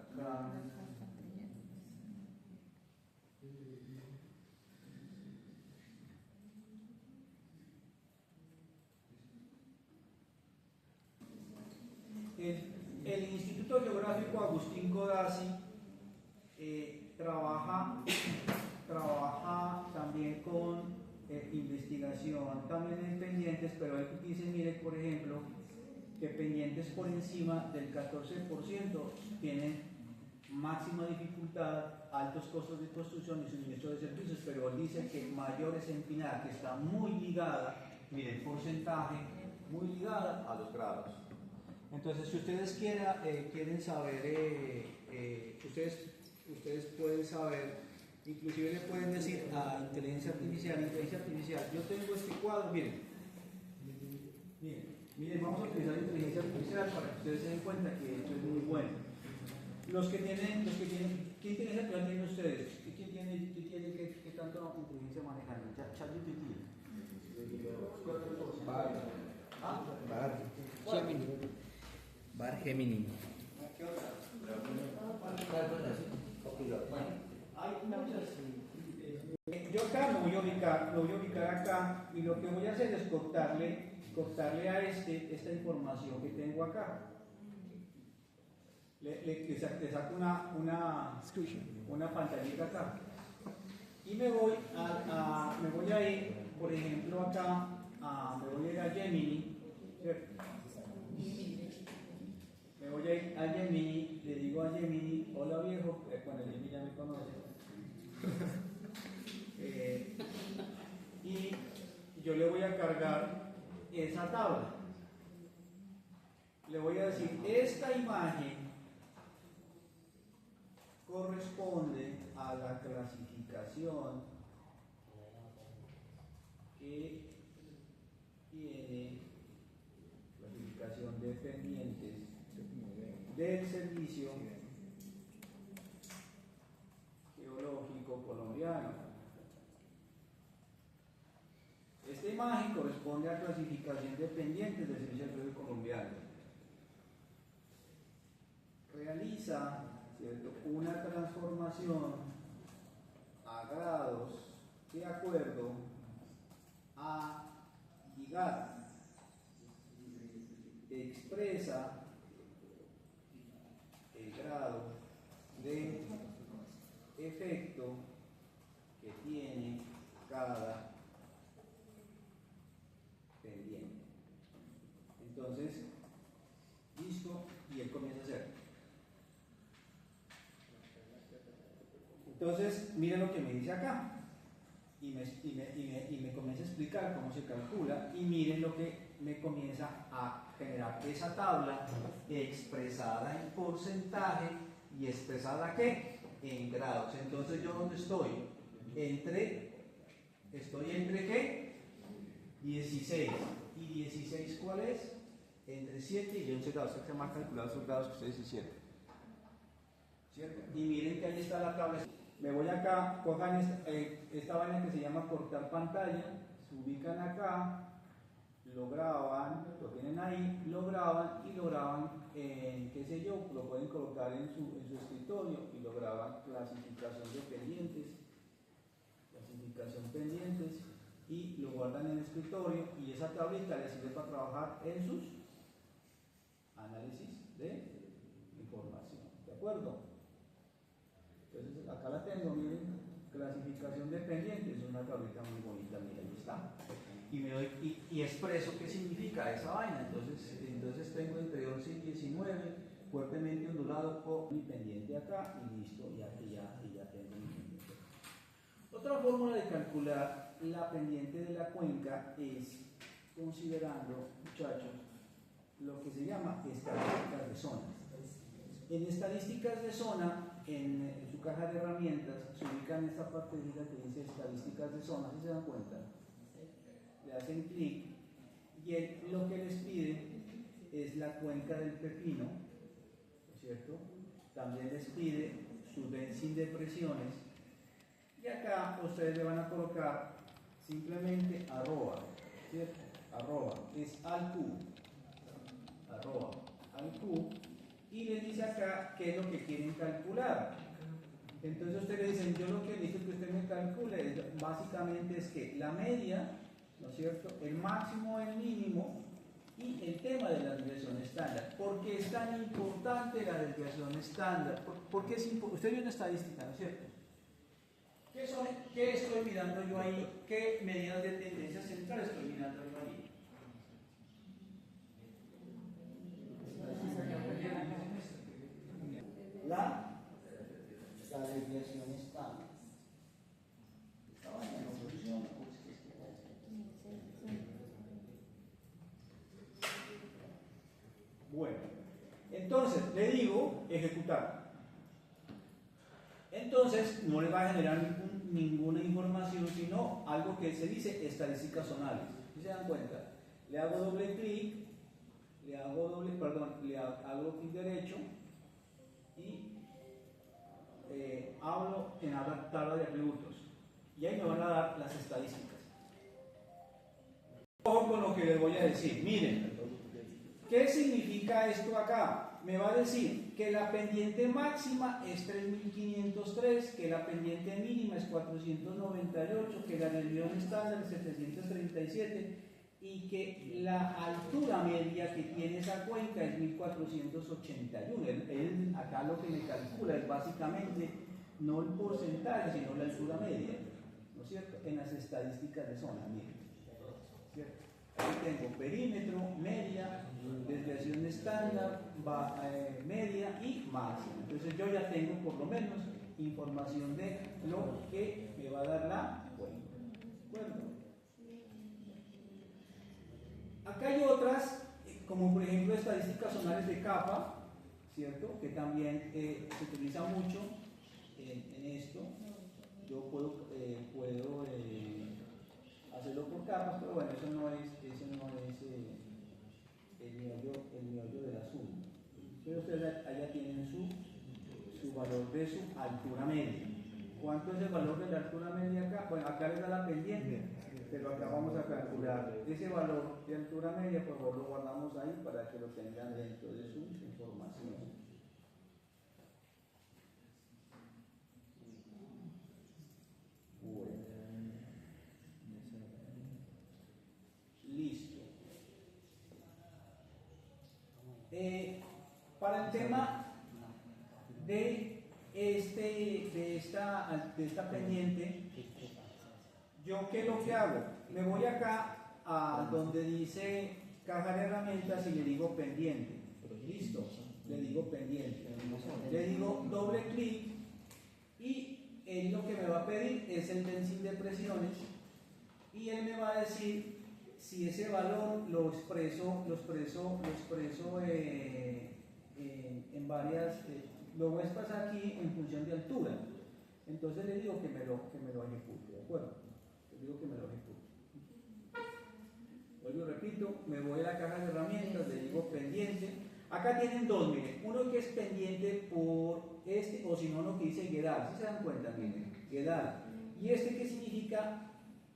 El Instituto Geográfico Agustín Codazzi trabaja también con investigación, también en pendientes, pero hay que dice, mire, por ejemplo, que pendientes por encima del 14% tienen máxima dificultad, altos costos de construcción y suministro de servicios, pero él dice que mayores empinada, que está muy ligada, mire, el porcentaje, muy ligada a los grados. Entonces, si ustedes quieren saber, ustedes pueden saber, inclusive le pueden decir a inteligencia artificial, yo tengo este cuadro, miren, vamos a utilizar inteligencia artificial para que ustedes se den cuenta que esto es muy bueno. ¿Qué inteligencia artificial tienen ustedes? ¿Qué tanto inteligencia manejan? ChatGPT. Gemini. Bar Gemini. ¿Qué otra? Bueno, hay muchas. Yo acá lo voy a ubicar acá y lo que voy a hacer es cortarle a esta información que tengo acá. le saco una pantallita acá. Y me voy a ir, por ejemplo, acá, me voy a ir a Gemini, ¿cierto? Me voy a ir a Gemini, le digo a Gemini, hola viejo, bueno, Gemini ya me conoce. Y yo le voy a cargar esa tabla. Le voy a decir, esta imagen corresponde a la clasificación que tiene clasificación de pendientes del Servicio Geológico Colombiano. Esta imagen corresponde a clasificación de pendientes del Servicio Geológico Colombiano. Realiza, ¿cierto?, una transformación a grados de acuerdo a gigadas. Expresa el grado de efecto que tiene cada pendiente. Entonces, listo, y él comienza a hacer. Entonces, miren lo que me dice acá. Y me comienza a explicar cómo se calcula. Y miren lo que me comienza a generar esa tabla expresada en porcentaje y expresada ¿qué? En grados. Entonces, ¿yo dónde estoy? Estoy entre ¿qué? 16. ¿Y 16 cuál es? Entre 7 y 11 grados. Se me han calculado esos grados que ustedes hicieron. ¿Cierto? Y miren que ahí está la tabla. Me voy acá, cojan esta vaina que se llama cortar pantalla, se ubican acá, lo graban, lo tienen ahí, lo graban y lo graban en, qué sé yo, lo pueden colocar en su escritorio y lo graban clasificación de pendientes y lo guardan en el escritorio y esa tablita les sirve para trabajar en sus análisis de información, ¿de acuerdo? Entonces acá la tengo, miren, clasificación de pendientes, es una tablita muy bonita, miren, ahí está. Y expreso qué significa esa vaina, entonces tengo entre 11 y 19, fuertemente ondulado por mi pendiente acá, y listo, ya tengo mi pendiente. Otra fórmula de calcular la pendiente de la cuenca es considerando, muchachos, lo que se llama estadísticas de zona. En estadísticas de zona, en su caja de herramientas, se ubican esta partecita que dice estadísticas de zona, ¿sí se dan cuenta? Le hacen clic y lo que les pide es la cuenca del Pepino, ¿no es cierto? También les pide su densidad de presiones y acá ustedes le van a colocar simplemente arroba, ¿cierto? Arroba, es al Q, arroba al Q. Y les dice acá qué es lo que quieren calcular. Entonces ustedes le dicen, yo lo que necesito que usted me calcule básicamente es que la media, ¿no es cierto?, el máximo, el mínimo y el tema de la desviación estándar. ¿Por qué es tan importante la desviación estándar? ¿Por qué es importante? Usted vio una estadística, ¿no es cierto? ¿Qué estoy mirando yo ahí? ¿Qué medidas de tendencia central estoy mirando yo ahí? La desviación estándar. Esta vaina no funciona, pues bueno, entonces le digo ejecutar. Entonces no le va a generar ninguna información, sino algo que se dice estadísticas zonales. ¿Sí se dan cuenta? Le hago doble clic, le hago clic derecho y hablo en la tabla de atributos y ahí me van a dar las estadísticas. Ojo con lo que les voy a decir. Miren, ¿qué significa esto acá? Me va a decir que la pendiente máxima es 3503, que la pendiente mínima es 498, que la desviación estándar es 737 y que la altura media que tiene esa cuenca es 1481. Él acá lo que me calcula es básicamente no el porcentaje, sino la altura media, ¿no es cierto? En las estadísticas de zona, miren, ¿cierto? Aquí tengo perímetro, media, desviación estándar, media y máxima. Entonces yo ya tengo por lo menos información de lo que me va a dar la cuenta. ¿De acuerdo? Acá hay otras, como por ejemplo estadísticas zonales de capa, ¿cierto? Que también se utiliza mucho en esto. Yo puedo hacerlo por capas, pero bueno, eso no es el meollo del asunto. Pero ustedes allá tienen su valor de su altura media. ¿Cuánto es el valor de la altura media acá? Bueno, acá les da la pendiente, pero acá vamos a calcular ese valor de altura media. Por favor, lo guardamos ahí para que lo tengan dentro de su información. Bueno. Listo. Para el tema de esta pendiente, ¿yo qué es lo que hago? Me voy acá a donde dice caja de herramientas y le digo pendiente. Listo, le digo pendiente. Le digo doble clic y él lo que me va a pedir es el densing de presiones y él me va a decir si ese valor lo expreso en varias, lo voy a expresar aquí en función de altura. Entonces le digo que me lo ejecute, ¿de acuerdo? Le digo que me lo ejecute. Vuelvo y repito, me voy a la caja de herramientas, le digo pendiente. Acá tienen dos, miren, uno que es pendiente por este, o si no, uno que dice GEDAL, si se dan cuenta, miren, GEDAL. Y este que significa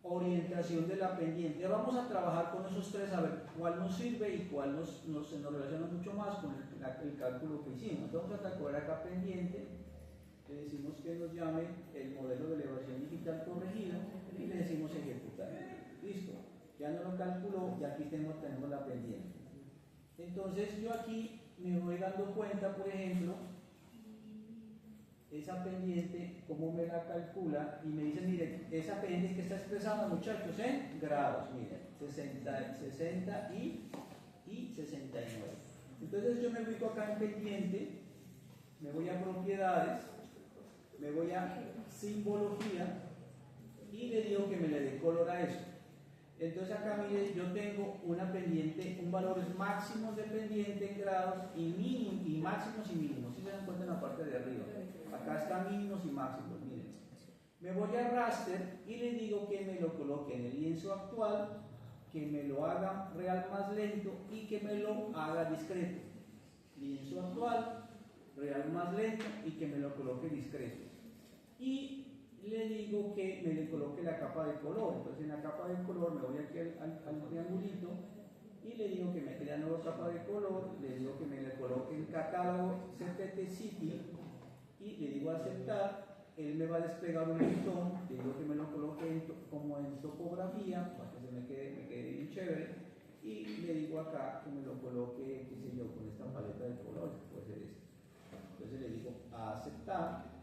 orientación de la pendiente. Ya vamos a trabajar con esos tres a ver cuál nos sirve y cuál nos relaciona mucho más con el cálculo que hicimos. Entonces vamos a calcular acá pendiente, le decimos que nos llame el modelo de elevación digital corregido y le decimos ejecutar. Listo, ya no lo calculó y aquí tenemos la pendiente. Entonces yo aquí me voy dando cuenta, por ejemplo, esa pendiente, cómo me la calcula, y me dice, mire, esa pendiente que está expresada, muchachos, en grados, miren, 60 y 69. Entonces yo me ubico acá en pendiente, me voy a propiedades, me voy a simbología y le digo que me le dé color a eso. Entonces acá mire, yo tengo una pendiente, un valores máximos de pendiente en grados y máximos y mínimos. Si se dan cuenta en la parte de arriba, acá están mínimos y máximos, miren. Me voy a raster y le digo que me lo coloque en el lienzo actual, que me lo haga real más lento y que me lo haga discreto. Lienzo actual, real más lento y que me lo coloque discreto. Y le digo que me le coloque la capa de color. Entonces en la capa de color me voy aquí al triangulito y le digo que me crea nueva capa de color, le digo que me le coloque el catálogo CPT City y le digo aceptar. Él me va a desplegar un botón, le digo que me lo coloque como en topografía para que se me quede bien chévere y le digo acá que me lo coloque, qué sé yo, con esta paleta de colores, puede ser esta. Entonces le digo a aceptar.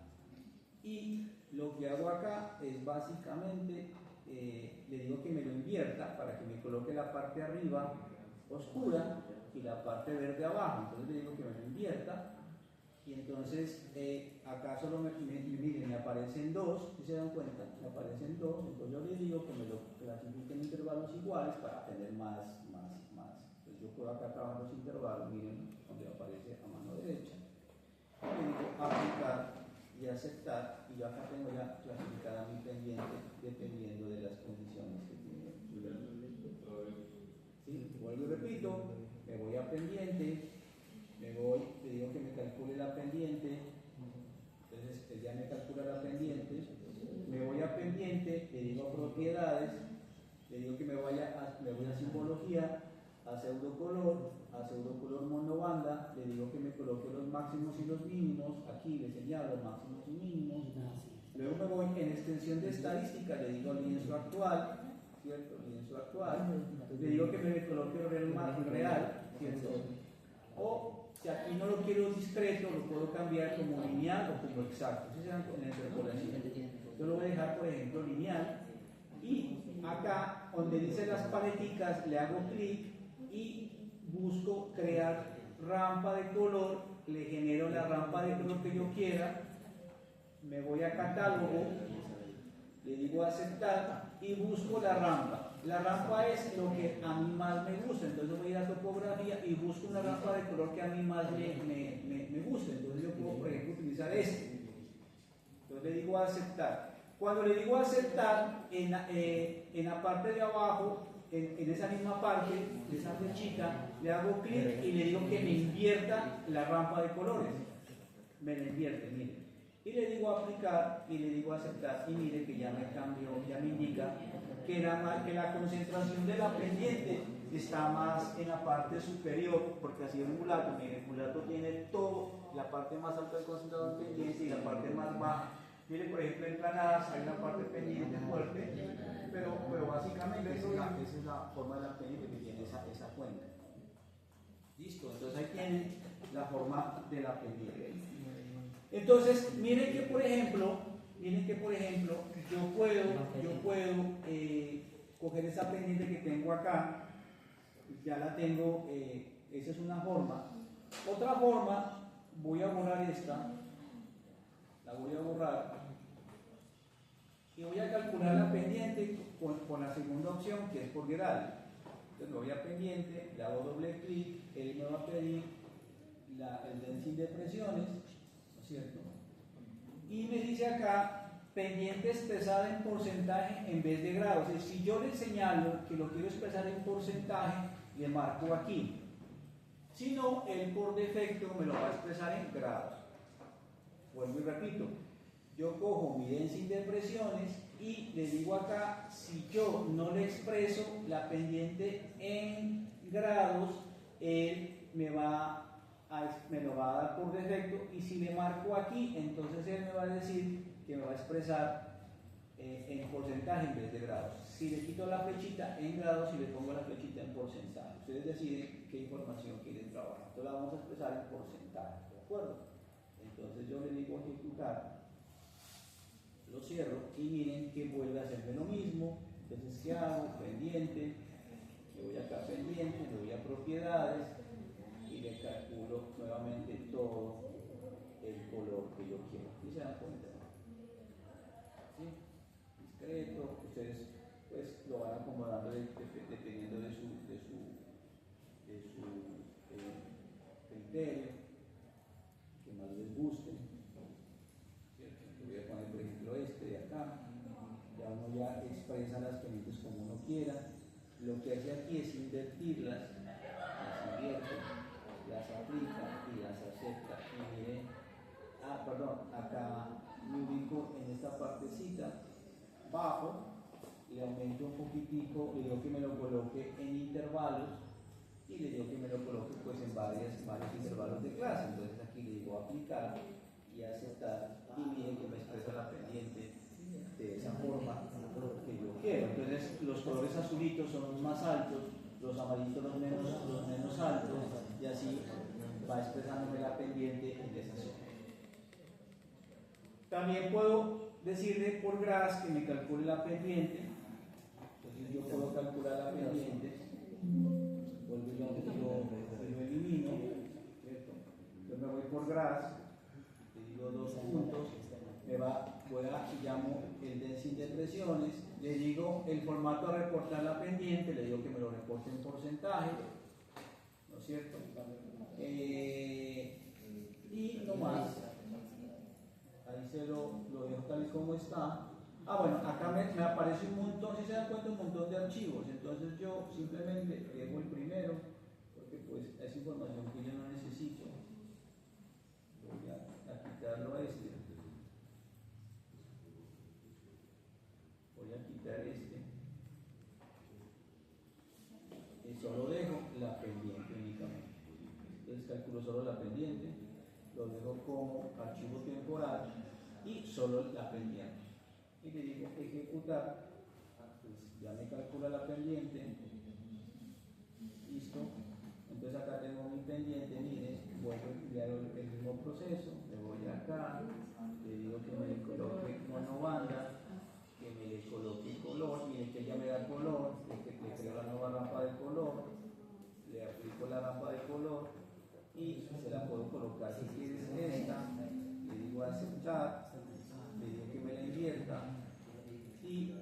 Y lo que hago acá es básicamente, le digo que me lo invierta para que me coloque la parte arriba oscura y la parte verde abajo. Entonces le digo que me lo invierta y entonces acá solo miren, me aparecen dos, si se dan cuenta, me aparecen dos. Entonces yo le digo que me lo clasifique en intervalos iguales para tener más. Entonces yo puedo acá trabajar los intervalos, miren, donde aparece a mano derecha. Le digo aplicar y aceptar, y yo acá tengo ya clasificada mi pendiente dependiendo de las condiciones que tiene. ¿Sí? Vuelvo y repito, me voy a pendiente, le digo que me calcule la pendiente, entonces él ya me calcula la pendiente, me voy a pendiente, le digo propiedades, le digo que me voy a simbología, a pseudocolor monobanda, le digo que me coloque los máximos y los mínimos, aquí le señalo máximos y mínimos, luego me voy en extensión de estadística, le digo lienzo actual, ¿cierto? Lienzo actual. Le digo que me coloque el real, ¿cierto? O si aquí no lo quiero discreto, lo puedo cambiar como lineal o como exacto. Ese es con interpolación. Yo lo voy a dejar, por ejemplo, lineal. Y acá, donde dice las paleticas, le hago clic y busco crear rampa de color, le genero la rampa de color que yo quiera, me voy a catálogo, le digo aceptar y busco la rampa. La rampa es lo que a mí más me gusta, entonces voy a ir a topografía y busco una rampa de color que a mí más me gusta. Entonces yo puedo, por ejemplo, utilizar este. Entonces le digo aceptar. Cuando le digo aceptar, en la parte de abajo, en esa misma parte, de esa flechita, le hago clic y le digo que me invierta la rampa de colores. Me la invierte, mire. Y le digo aplicar y le digo aceptar y mire que ya me cambió, ya me indica que la concentración de la pendiente está más en la parte superior, porque así es un mulato. Mire, el mulato tiene todo, la parte más alta del concentrador pendiente y la parte más baja. Mire, por ejemplo, en planadas hay una parte pendiente fuerte, pero básicamente esa es la forma de la pendiente que tiene esa cuenta. Listo, entonces ahí tienen la forma de la pendiente. Entonces, miren que por ejemplo, yo puedo coger esa pendiente que tengo acá, ya la tengo, esa es una forma. Otra forma, voy a borrar esta, la voy a borrar y voy a calcular la pendiente con la segunda opción, que es por grado. Entonces me voy a pendiente, le hago doble clic, él me va a pedir el densing de presiones, ¿no es cierto? Y me dice acá, pendiente expresada en porcentaje en vez de grados. Es decir, si yo le señalo que lo quiero expresar en porcentaje, le marco aquí. Si no, él por defecto me lo va a expresar en grados. Vuelvo y repito, yo cojo mi densing de presiones y le digo acá, si yo no le expreso la pendiente en grados, él me lo va a dar por defecto, y si le marco aquí, entonces él me va a decir que me va a expresar en porcentaje en vez de grados. Si le quito la flechita en grados y le pongo la flechita en porcentaje, ustedes deciden qué información quieren trabajar. Entonces la vamos a expresar en porcentaje, ¿de acuerdo? Entonces yo le digo ejecutar, lo cierro y miren que vuelve a hacerme lo mismo. Entonces, ¿qué hago? Pendiente, le voy acá pendiente, le voy a propiedades y le calculo nuevamente todo el color que yo quiero. ¿Sí se dan cuenta? ¿Sí? Discreto, ustedes pues lo van acomodando dependiendo de su criterio, que más les guste. Voy a poner, por ejemplo, este de acá. Ya uno ya expresa las pendientes como uno quiera. Lo que hace aquí es invertirlas, las invierte, las aplica y las acepta. Y miren, acá me ubico en esta partecita, bajo, le aumento un poquitico, le digo que me lo coloque en intervalos y le digo que me lo coloque pues en varios intervalos de clase. Entonces aquí le digo aplicar y aceptar y miren que me expresa la pendiente de esa forma que yo quiero. Entonces los colores azulitos son los más altos, los amarillitos los menos altos, y así va expresándome la pendiente en esa zona. También puedo decirle por gras que me calcule la pendiente. Entonces yo puedo calcular la pendiente, vuelvo y lo elimino, ¿cierto? Yo me voy por gras, le digo 2 puntos, llamo el densing de presiones, le digo el formato a reportar la pendiente, le digo que me lo reporte en porcentaje, ¿no es cierto? Y no más, ahí se lo dejo tal y como está. Bueno, acá me aparece un montón, si se dan cuenta, un montón de archivos. Entonces yo simplemente dejo el primero, porque pues es información que yo no necesito. Voy a quitarlo a este. Voy a quitar este. Y solo dejo la pendiente únicamente. Entonces calculo solo la pendiente, lo dejo como archivo temporal y solo la pendiente. Y le digo ejecutar, pues ya me calcula la pendiente, listo. Entonces acá tengo mi pendiente, miren, vuelvo a enviar el mismo proceso, me voy acá, le digo que me le coloque monobanda, que me le coloque color, miren que ella me da color, le creo la nueva rampa de color, le aplico la rampa de color y se la puedo colocar si quieres esta, le digo aceptar, le digo que me la invierta y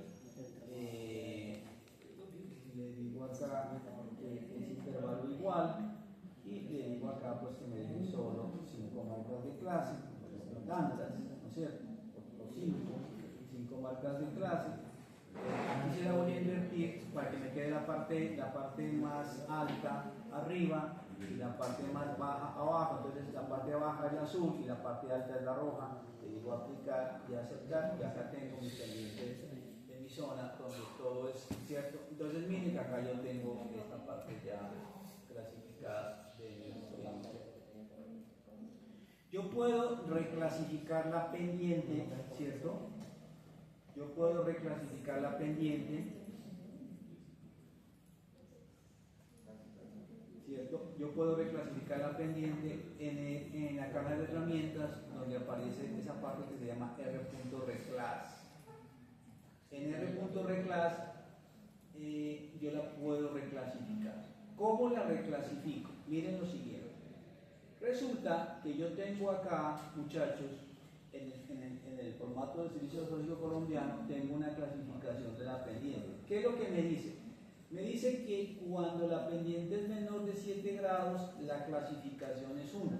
le digo acá que es intervalo igual y le digo acá pues que me deje solo 5 marcas de clase, tantas, ¿no es cierto? O 5 marcas de clase. Aquí se la voy a invertir para que me quede la parte más alta arriba y la parte más baja abajo. Entonces la parte baja es la azul y la parte alta es la roja. Le digo aplicar y aceptar y acá tengo mis pendientes de mi zona donde todo es cierto. Entonces miren que acá yo tengo esta parte ya clasificada de mi pendiente. Yo puedo reclasificar la pendiente, ¿cierto? Yo puedo reclasificar la pendiente, ¿cierto? Yo puedo reclasificar la pendiente en la caja de herramientas donde aparece esa parte que se llama R.reclass. En R.reclass yo la puedo reclasificar. ¿Cómo la reclasifico? Miren lo siguiente. Resulta que yo tengo acá, muchachos, en el formato del Servicio Geológico Colombiano, tengo una clasificación de la pendiente. ¿Qué es lo que me dice? Me dice que cuando la pendiente es menor de 7 grados, la clasificación es 1.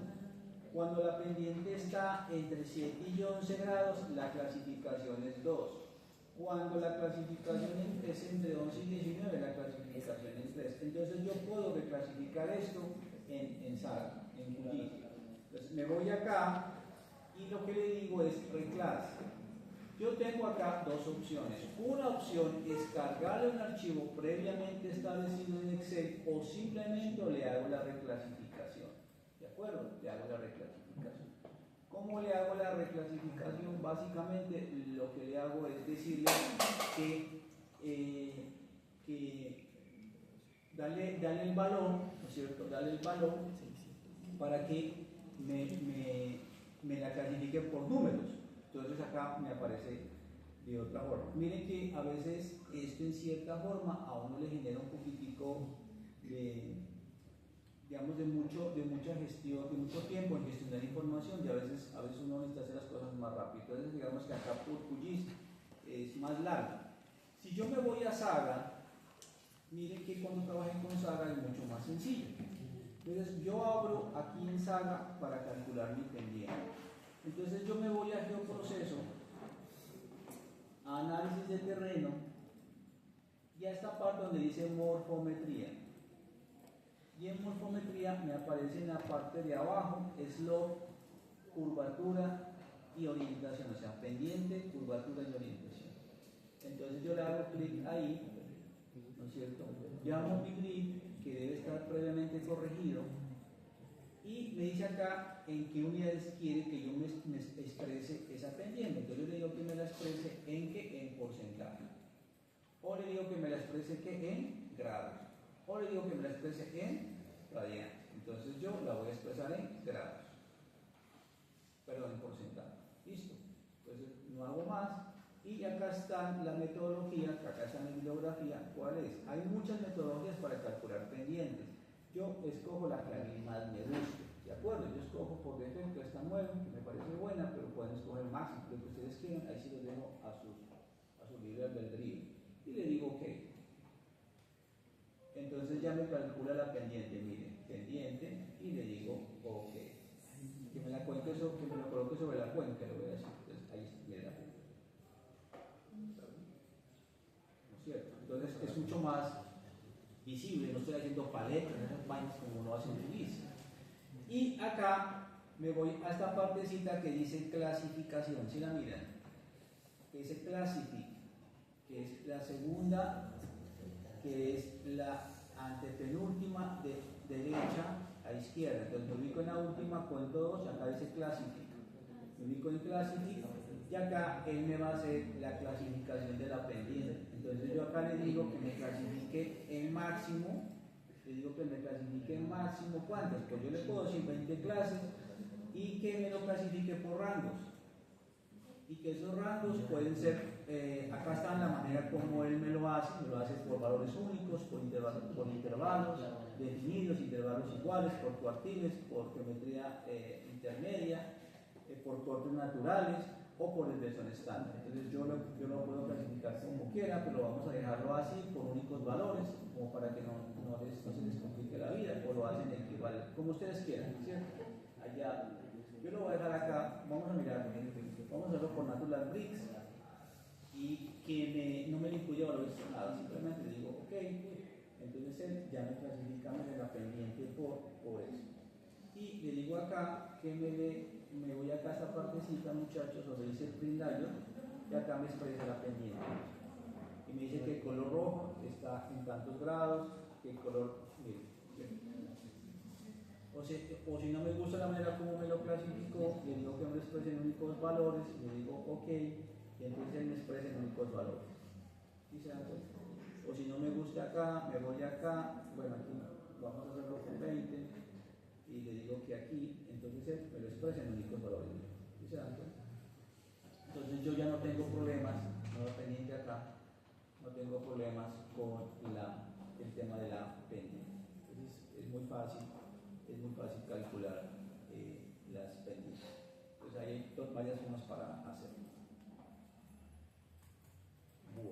Cuando la pendiente está entre 7 y 11 grados, la clasificación es 2. Cuando la clasificación es entre 11 y 19, la clasificación es 3. Entonces yo puedo reclasificar esto en SAR, en QGIS. Entonces me voy acá y lo que le digo es reclass. Yo tengo acá dos opciones. Una opción es cargarle un archivo previamente establecido en Excel o simplemente le hago la reclasificación. ¿De acuerdo? Le hago la reclasificación. ¿Cómo le hago la reclasificación? Básicamente lo que le hago es decirle que dale el valor, ¿no es cierto? Dale el valor para que me la clasifique por números. Entonces acá me aparece de otra forma. Miren que a veces esto en cierta forma a uno le genera un poquitico de, digamos, de mucha gestión, de mucho tiempo en gestionar información y a veces uno necesita hacer las cosas más rápido. Entonces digamos que acá por QGIS es más largo. Si yo me voy a Saga, miren que cuando trabajé con Saga es mucho más sencillo. Entonces yo abro aquí en Saga para calcular mi pendiente. Entonces yo me voy a geoproceso, a análisis de terreno y a esta parte donde dice morfometría. Y en morfometría me aparece en la parte de abajo slope, curvatura y orientación, o sea, pendiente, curvatura y orientación. Entonces yo le hago clic ahí, ¿no es cierto? Llamo mi grid que debe estar previamente corregido y me dice acá en qué unidades quiere que yo me exprese esa pendiente. Entonces yo le digo que me la exprese en porcentaje, o le digo que me la exprese en grados, o le digo que me la exprese en radianes. Entonces yo la voy a expresar en grados, perdón, en porcentaje. Listo. Entonces no hago más. Y acá está la metodología, acá está mi bibliografía. ¿Cuál es? Hay muchas metodologías para calcular pendientes. Yo escojo la que a mí más me guste, ¿de acuerdo? Yo escojo por defecto esta nueva, que me parece buena, pero pueden escoger máximo, lo que ustedes quieran. Ahí sí lo dejo a su libre albedrío. Y le digo OK. Entonces ya me calcula la pendiente, miren, pendiente, y le digo OK. Que me la cuente, que me lo coloque sobre la cuenca, lo voy a decir. Entonces ahí le da. ¿No es cierto? Entonces es mucho más visible, no estoy haciendo paletas, esas vainas como uno hace en QGIS. Y acá me voy a esta partecita que dice clasificación, si la miran, que dice classify, que es la segunda, que es la antepenúltima de derecha a izquierda. Entonces me ubico en la última, cuento 2, acá dice classify. único en clasific, y acá él me va a hacer la clasificación de la pendiente. Entonces yo acá le digo que me clasifique el máximo, ¿cuántas? Pues yo le puedo decir 20 clases y que me lo clasifique por rangos. Y que esos rangos pueden ser, acá está la manera como él me lo hace por valores únicos, por intervalos definidos, intervalos iguales, por cuartiles, por geometría intermedia, por cortes naturales o por regresión estándar. Entonces yo lo puedo clasificar como quiera, pero vamos a dejarlo así por únicos valores, como para que no se les complique la vida, o lo hacen equivalente, como ustedes quieran, ¿cierto? Allá, yo lo voy a dejar acá, vamos a mirar, vamos a hacerlo por Natural Bricks y que no me le incluya valores nada, simplemente le digo ok, entonces él ya me clasifica la pendiente por eso. Y le digo acá que me voy acá a esta partecita, muchachos, donde dice print layer, y acá me expresa la pendiente. Y me dice que el color rojo está en tantos grados, que el color, o si no me gusta la manera como me lo clasificó, le digo que me lo exprese en únicos valores, y le digo ok, y entonces él me expresa en únicos valores. ¿Sí se dan cuenta? O si no me gusta acá, me voy acá, bueno, aquí vamos a hacerlo con 20, y le digo que aquí, entonces él me lo expresa en únicos valores. ¿Sí se dan cuenta? Entonces yo ya no tengo problemas, no lo pendiente acá, no tengo problemas con el tema de la pendiente. Entonces es muy fácil calcular las pendientes. Entonces hay varias formas para hacerlo. Bueno,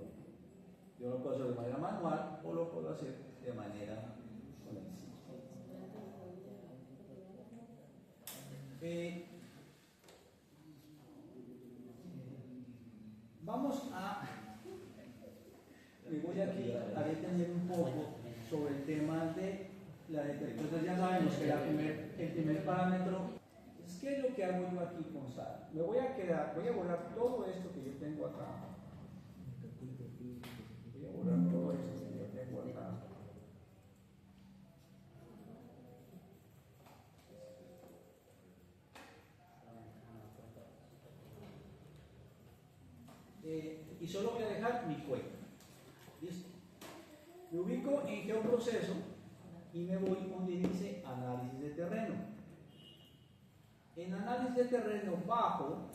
yo lo puedo hacer de manera manual o lo puedo hacer de manera con el sitio. Me voy aquí a detener un poco sobre el tema de la detección. Entonces ya sabemos que el primer parámetro es qué es lo que hago yo aquí con SAR. Voy a borrar todo esto que yo tengo acá. Voy a borrar todo esto que yo tengo acá. Y solo voy a dejar mi cuenta. ¿Listo? Me ubico en geoproceso y me voy donde dice análisis de terreno. En análisis de terreno bajo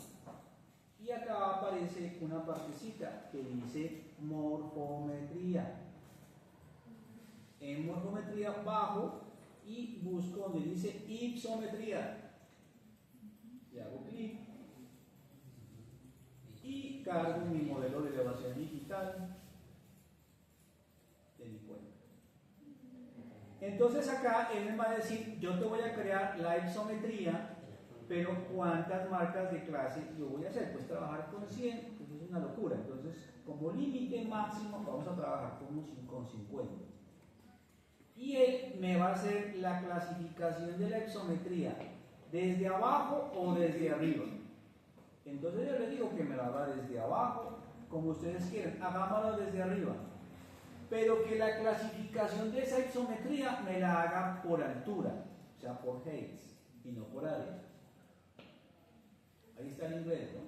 y acá aparece una partecita que dice morfometría. En morfometría bajo y busco donde dice ipsometría. Le hago clic y cargo mi modelo de elevación digital de mi cuenta. Entonces acá él me va a decir, yo te voy a crear la ipsometría, pero ¿cuántas marcas de clase yo voy a hacer? Pues trabajar con 100, pues es una locura. Entonces, como límite máximo, vamos a trabajar con 50. Y él me va a hacer la clasificación de la ipsometría, desde abajo o desde arriba. Entonces yo le digo que me la haga desde abajo, como ustedes quieran, hagámoslo desde arriba. Pero que la clasificación de esa ipsometría me la haga por altura, o sea, por heights, y no por área. Ahí está el inglés, ¿no?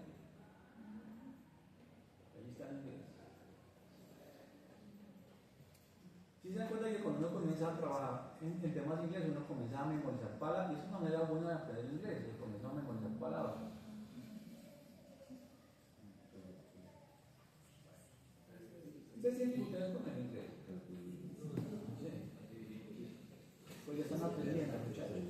Ahí está el inglés. Si se dan cuenta que cuando uno comienza a trabajar en temas de inglés, uno comienza a memorizar palabras, y es una manera buena de aprender inglés, uno comienza a memorizar palabras. ¿Ustedes tienen dificultades con el inglés? Sí. Pues ya están aprendiendo, muchachos.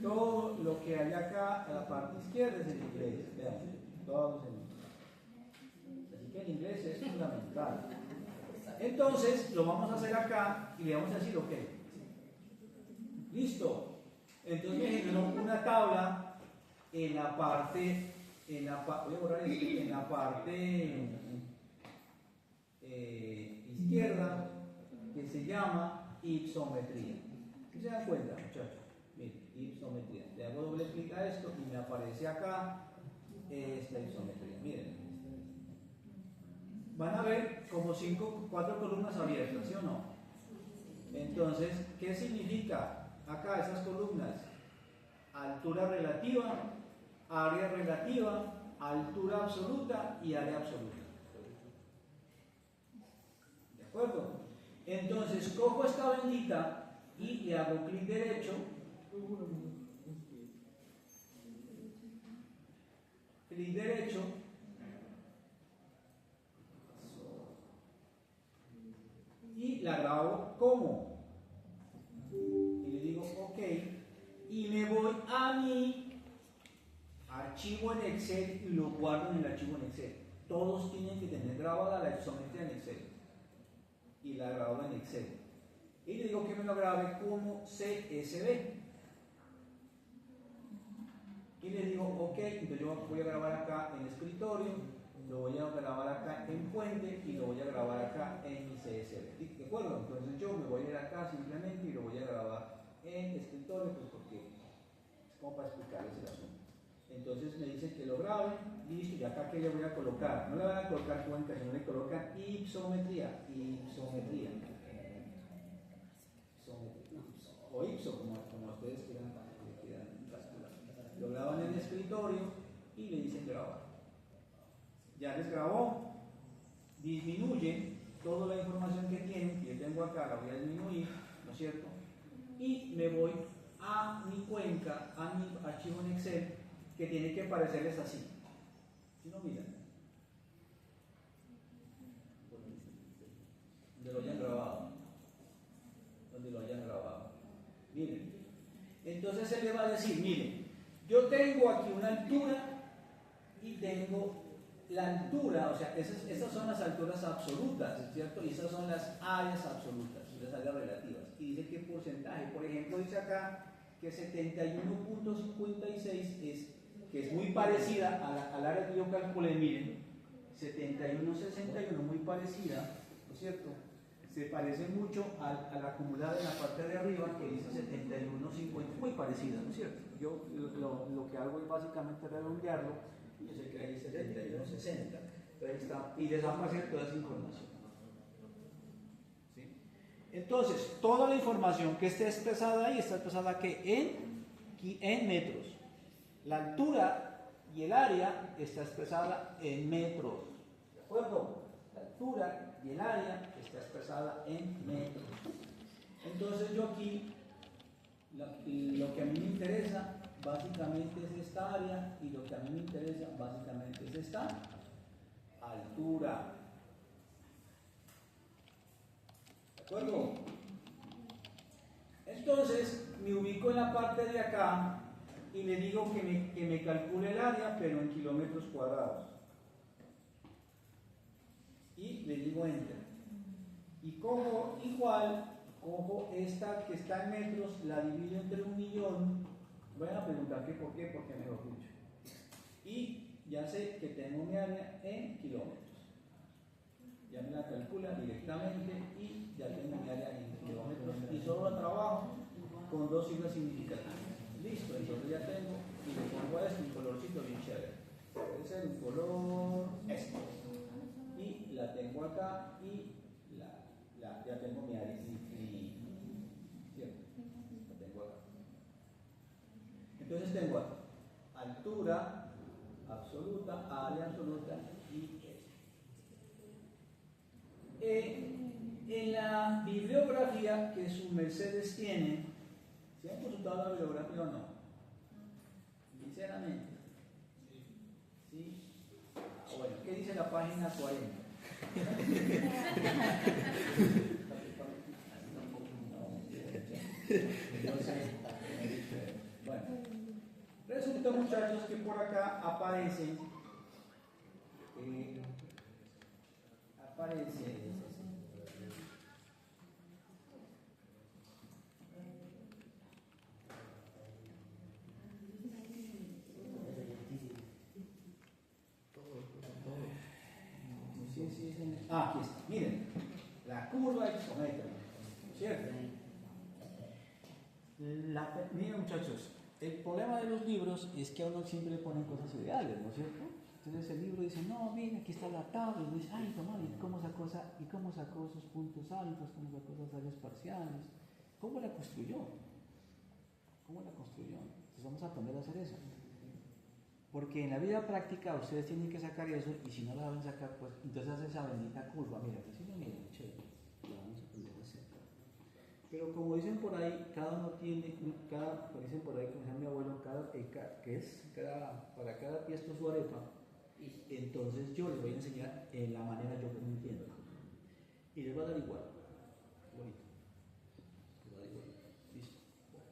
Todo lo que hay acá a la parte izquierda es el inglés, vean, todos en inglés. Así que el inglés es fundamental. Entonces, lo vamos a hacer acá y le vamos a decir, ok, listo. Entonces me generó una tabla en la parte, voy a borrar esto, en la parte izquierda, que se llama ipsometría. ¿Sí se dan cuenta, muchachos? Miren, ipsometría. Le hago doble clic a esto y me aparece acá esta ipsometría. Miren. Van a ver como 4 columnas abiertas, ¿sí o no? Entonces, ¿qué significa acá esas columnas? Altura relativa, área relativa, altura absoluta y área absoluta. ¿De acuerdo? Entonces cojo esta bendita y le hago clic derecho. Clic derecho. Y la grabo como. Y le digo OK. Y me voy a mi archivo en Excel y lo guardo en el archivo en Excel. Todos tienen que tener grabada la isometría en Excel. Y la grabo en Excel. Y le digo que me lo grabe como CSV. Y le digo OK, entonces yo voy a grabar acá en escritorio, lo voy a grabar acá en fuente y lo voy a grabar acá en mi CSV. ¿De acuerdo? Entonces yo me voy a ir acá simplemente y lo voy a grabar en escritorio, pues porque es como para explicarles el asunto. Entonces me dicen que lo grabe, listo, y acá que le voy a colocar, no le van a colocar cuenca, sino le colocan ipsometría, o ipso, como ustedes quieran calcular. Lo graban en el escritorio y le dicen grabar. Ya les grabó, disminuye toda la información que tienen, que yo tengo acá, la voy a disminuir, ¿no es cierto? Y me voy a mi cuenca, a mi archivo en Excel, que tiene que parecerles así. Si no, miran, donde lo hayan grabado, miren. Entonces se le va a decir, miren, yo tengo aquí una altura y tengo la altura, o sea, esas son las alturas absolutas, ¿cierto? Y esas son las áreas absolutas, las áreas relativas. Y dice qué porcentaje, por ejemplo, dice acá que 71.56 que es muy parecida al área que yo calculé, miren, 71.61, muy parecida, ¿no es cierto? Se parece mucho al acumulado en la parte de arriba que dice 71.50, muy parecida, ¿no es cierto? Yo lo que hago es básicamente redondearlo, y yo sé que ahí es 71.60, entonces está, y les va a aparecer toda esa información. ¿Sí? Entonces, toda la información que esté expresada ahí está expresada que en metros. La altura y el área está expresada en metros. ¿De acuerdo? La altura y el área está expresada en metros. Entonces yo aquí, lo que a mí me interesa básicamente es esta área y lo que a mí me interesa básicamente es esta altura. ¿De acuerdo? Entonces me ubico en la parte de acá y le digo que me calcule el área, pero en kilómetros cuadrados. Y le digo Enter. Y cojo esta que está en metros, la divido entre 1.000.000. Voy a preguntar que por qué, porque mejor dicho. Y ya sé que tengo mi área en kilómetros. Ya me la calcula directamente y ya tengo mi área en kilómetros. Y solo la trabajo con dos siglas significativas. Listo, entonces ya tengo, y le pongo a esto un colorcito bien chévere. Puede ser un color este. Y la tengo acá y ya tengo mi área. ¿Cierto? La tengo acá. Entonces tengo altura absoluta, área absoluta y en la bibliografía que sus mercedes tienen, ¿se han consultado la bibliografía o no? Sinceramente. ¿Sí? Bueno, ¿qué dice la página 40? Bueno, resulta, muchachos, que por acá aparece aquí está, miren, la curva isométrica, ¿cierto? Miren, muchachos, el problema de los libros es que a uno siempre le ponen cosas ideales, ¿no es cierto? Entonces el libro dice, no, mira, aquí está la tabla, y dice, ay, toma, ¿y cómo sacó esos puntos altos? ¿Cómo sacó esas áreas parciales? ¿Cómo la construyó? Entonces vamos a aprender a hacer eso. Porque en la vida práctica ustedes tienen que sacar eso y si no lo saben sacar, pues entonces hace esa bendita curva. Mira, que si no miren, chévere, lo vamos a aprender a hacer. Pero como dicen por ahí, cada uno tiene, como dicen por ahí, como decía mi abuelo, para cada tiesto su arepa. Entonces yo les voy a enseñar en la manera yo que me entiendo. Y les va a dar igual. Bonito. Les va a dar igual. Listo. Bueno.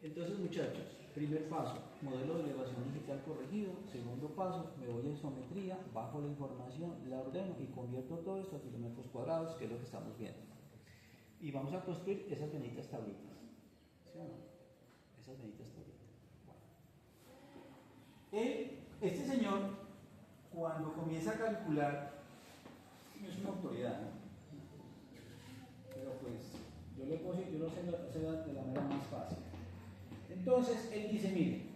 Entonces muchachos, primer paso, modelo de elevación digital corregido. Segundo paso, me voy a isometría, bajo la información, la ordeno y convierto todo esto a kilómetros cuadrados, que es lo que estamos viendo. Y vamos a construir esas benditas tablitas. ¿Sí o no? Esas benditas tablitas. Bueno. Este señor, cuando comienza a calcular, no es una autoridad, ¿no? Pero pues, yo lo sé de la manera más fácil. Entonces, él dice, mire,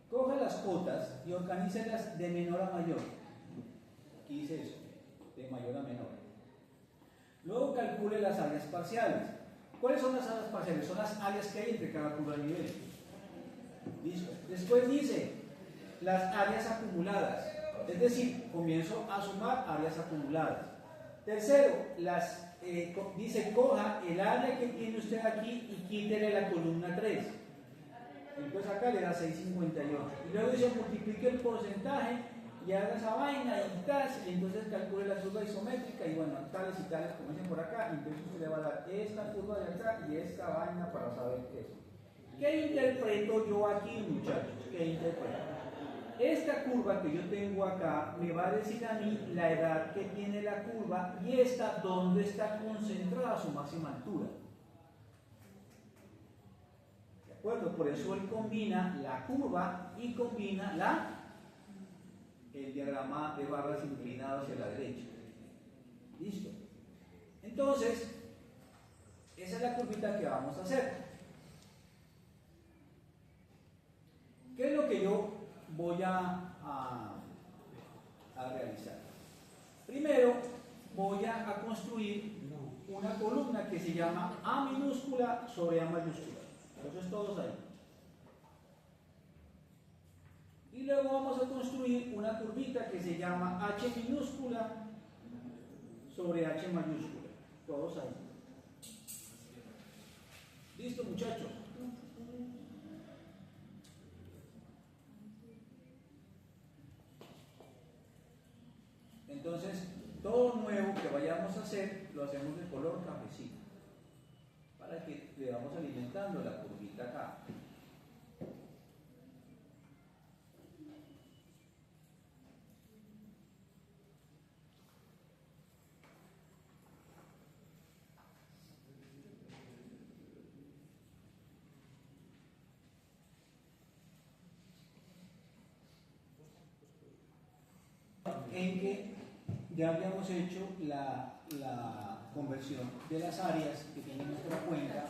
coge las cotas y organícelas de menor a mayor. Aquí dice eso, de mayor a menor. Luego calcule las áreas parciales. ¿Cuáles son las áreas parciales? Son las áreas que hay entre cada curva de nivel. ¿Listo? Después dice las áreas acumuladas. Es decir, comienzo a sumar áreas acumuladas. Tercero, dice coja el área que tiene usted aquí y quítele la columna 3. Entonces acá le da 6,58. Y luego dice multiplique el porcentaje y haga esa vaina y tal, y entonces calcule la curva isométrica y bueno, tales y tales, como dicen por acá, y entonces usted le va a dar esta curva de acá y esta vaina para saber qué es. ¿Qué interpreto yo aquí, muchachos? ¿Qué interpreto? Esta curva que yo tengo acá me va a decir a mí la edad que tiene la curva y esta dónde está concentrada su máxima altura. ¿De acuerdo? Por eso él combina la curva y combina el diagrama de barras inclinado hacia la derecha. ¿Listo? Entonces, esa es la curvita que vamos a hacer. ¿Qué es lo que yo voy a realizar? Primero, voy a construir una columna que se llama A minúscula sobre A mayúscula. Entonces, todos ahí. Y luego vamos a construir una curvita que se llama H minúscula sobre H mayúscula. Todos ahí. ¿Listo, muchachos? Entonces, todo nuevo que vayamos a hacer, lo hacemos de color cafecito. Para que le vamos alimentando la curvita acá. En que ya habíamos hecho la conversión de las áreas que tiene nuestra cuenca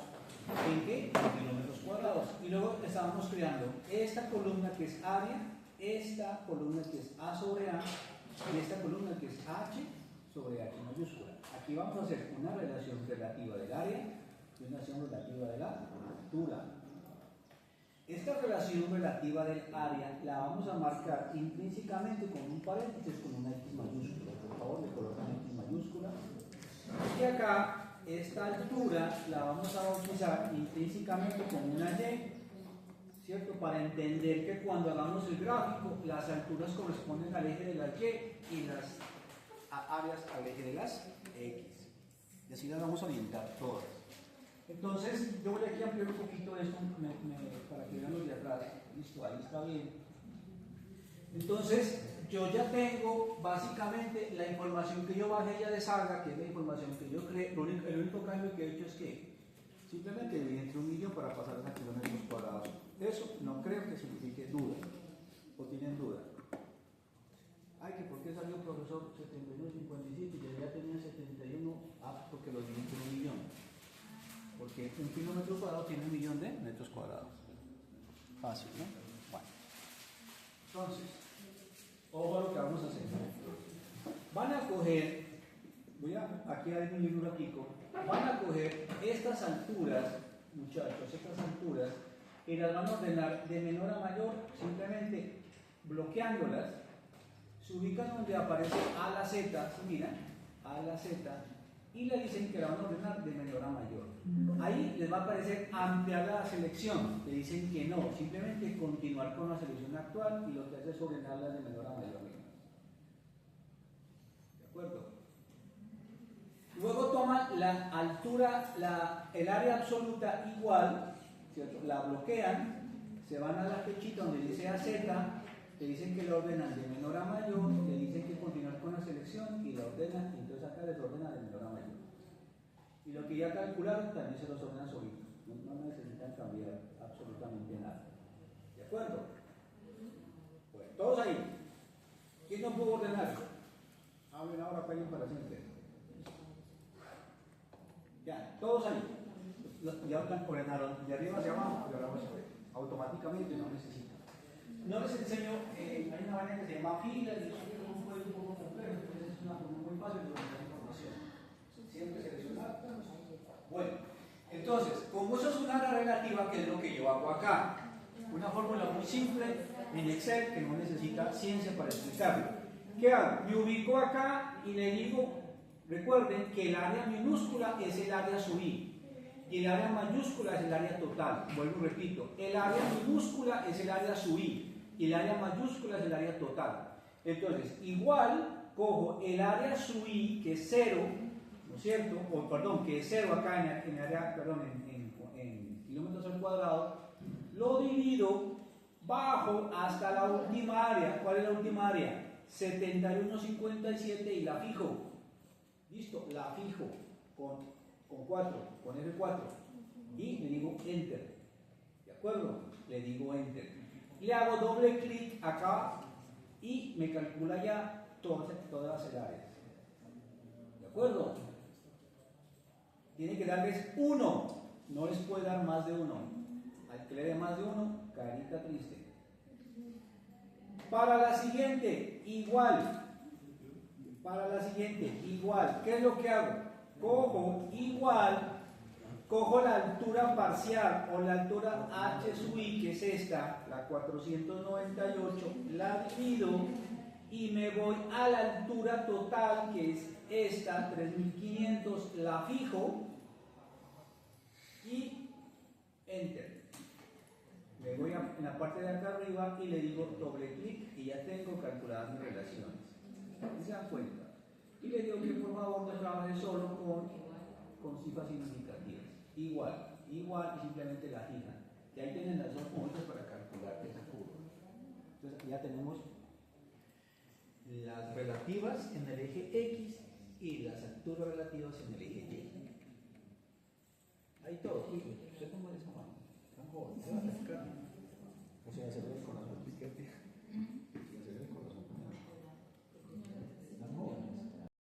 en kilómetros cuadrados. Y luego estábamos creando esta columna que es área, esta columna que es A sobre A y esta columna que es H sobre H mayúscula. Aquí vamos a hacer una relación relativa del área y una relación relativa de la altura. Esta relación relativa del área la vamos a marcar intrínsecamente con un paréntesis con una X mayúscula. Por favor, le colocan X mayúscula. Y acá, esta altura la vamos a bautizar intrínsecamente con una Y, ¿cierto? Para entender que cuando hagamos el gráfico, las alturas corresponden al eje de las Y y las áreas al eje de las X. Y así las vamos a orientar todas. Entonces, yo voy aquí a ampliar un poquito esto para que vean los de atrás. Listo, ahí está bien. Entonces, yo ya tengo básicamente la información que yo bajé ya de Saga, que es la información que yo creé. El único cambio que he hecho es que simplemente dividí entre 1.000.000 para pasar a kilómetros cuadrados. Eso no creo que signifique duda. ¿O tienen duda? Ay, que por qué salió profesor 71,57 y ya tenía 71, porque lo dividí entre 1.000.000. Porque un kilómetro cuadrado tiene 1.000.000 de metros cuadrados. Fácil, ¿no? Bueno. Entonces, ojo a lo que vamos a hacer. Van a coger, aquí hay un libro aquí, van a coger estas alturas, muchachos, estas alturas, y las van a ordenar de menor a mayor, simplemente bloqueándolas, se ubican donde aparece A la Z, mira, A la Z, y le dicen que la van a ordenar de menor a mayor. Ahí les va a aparecer ampliar la selección, le dicen que no, simplemente continuar con la selección actual y lo que hace es ordenarla de menor a mayor. ¿De acuerdo? Luego toman la altura, el área absoluta igual, ¿cierto? La bloquean, se van a la flechita donde dice AZ, le dicen que la ordenan de menor a mayor, le dicen que continuar con la selección y la ordenan, y entonces acá les ordena de menor a mayor. Y lo que ya calcularon también se los ordena solitos, no necesitan cambiar absolutamente nada. ¿De acuerdo? Bueno, todos ahí. ¿Quién no pudo ordenar? Hablen ahora, paguen para siempre. Ya, todos ahí. Ya ordenaron de arriba hacia abajo, de abajo hacia arriba. Automáticamente no necesitan. No les enseño, hay una vaina que se llama filas, y eso es un poco complejo, entonces es una forma muy fácil de ordenar información. Siempre seleccionar. Bueno, entonces, como eso es una área relativa, ¿qué es lo que yo hago acá? Una fórmula muy simple en Excel que no necesita ciencia para explicarlo. ¿Qué hago? Me ubico acá y le digo, recuerden que el área minúscula es el área sub i. Y el área mayúscula es el área total. Vuelvo y repito, el área minúscula es el área sub i y el área mayúscula es el área total. Entonces, igual cojo el área sub i, que es 0, ¿no es cierto? O perdón, que es 0 acá en área, perdón, en kilómetros al cuadrado, lo divido, bajo hasta la última área. ¿Cuál es la última área? 71,57 y la fijo. ¿Listo? La fijo con 4, con F4 y le digo Enter. ¿De acuerdo? Le digo Enter. Le hago doble clic acá y me calcula ya todas las áreas. ¿De acuerdo? Tiene que darles 1, no les puede dar más de 1. Al que le dé más de 1, carita triste. Para la siguiente, igual. Para la siguiente, igual. ¿Qué es lo que hago? Cojo igual, cojo la altura parcial o la altura h sub i, que es esta, la 498, la divido y me voy a la altura total, que es esta, 3500, la fijo y Enter. Me voy en la parte de acá arriba y le digo doble clic y ya tengo calculadas mis relaciones. ¿Se dan cuenta? Y le digo que por favor no trabaje solo con cifras significativas. Igual, y simplemente la fijan. Y ahí tienen las dos puntos para calcular esa curva. Entonces ya tenemos las relativas en el eje X y las alturas relativas en el eje Y. Ahí todo. ¿Usted cómo es esa mano? Tan joven. O sea, se ve el corazón.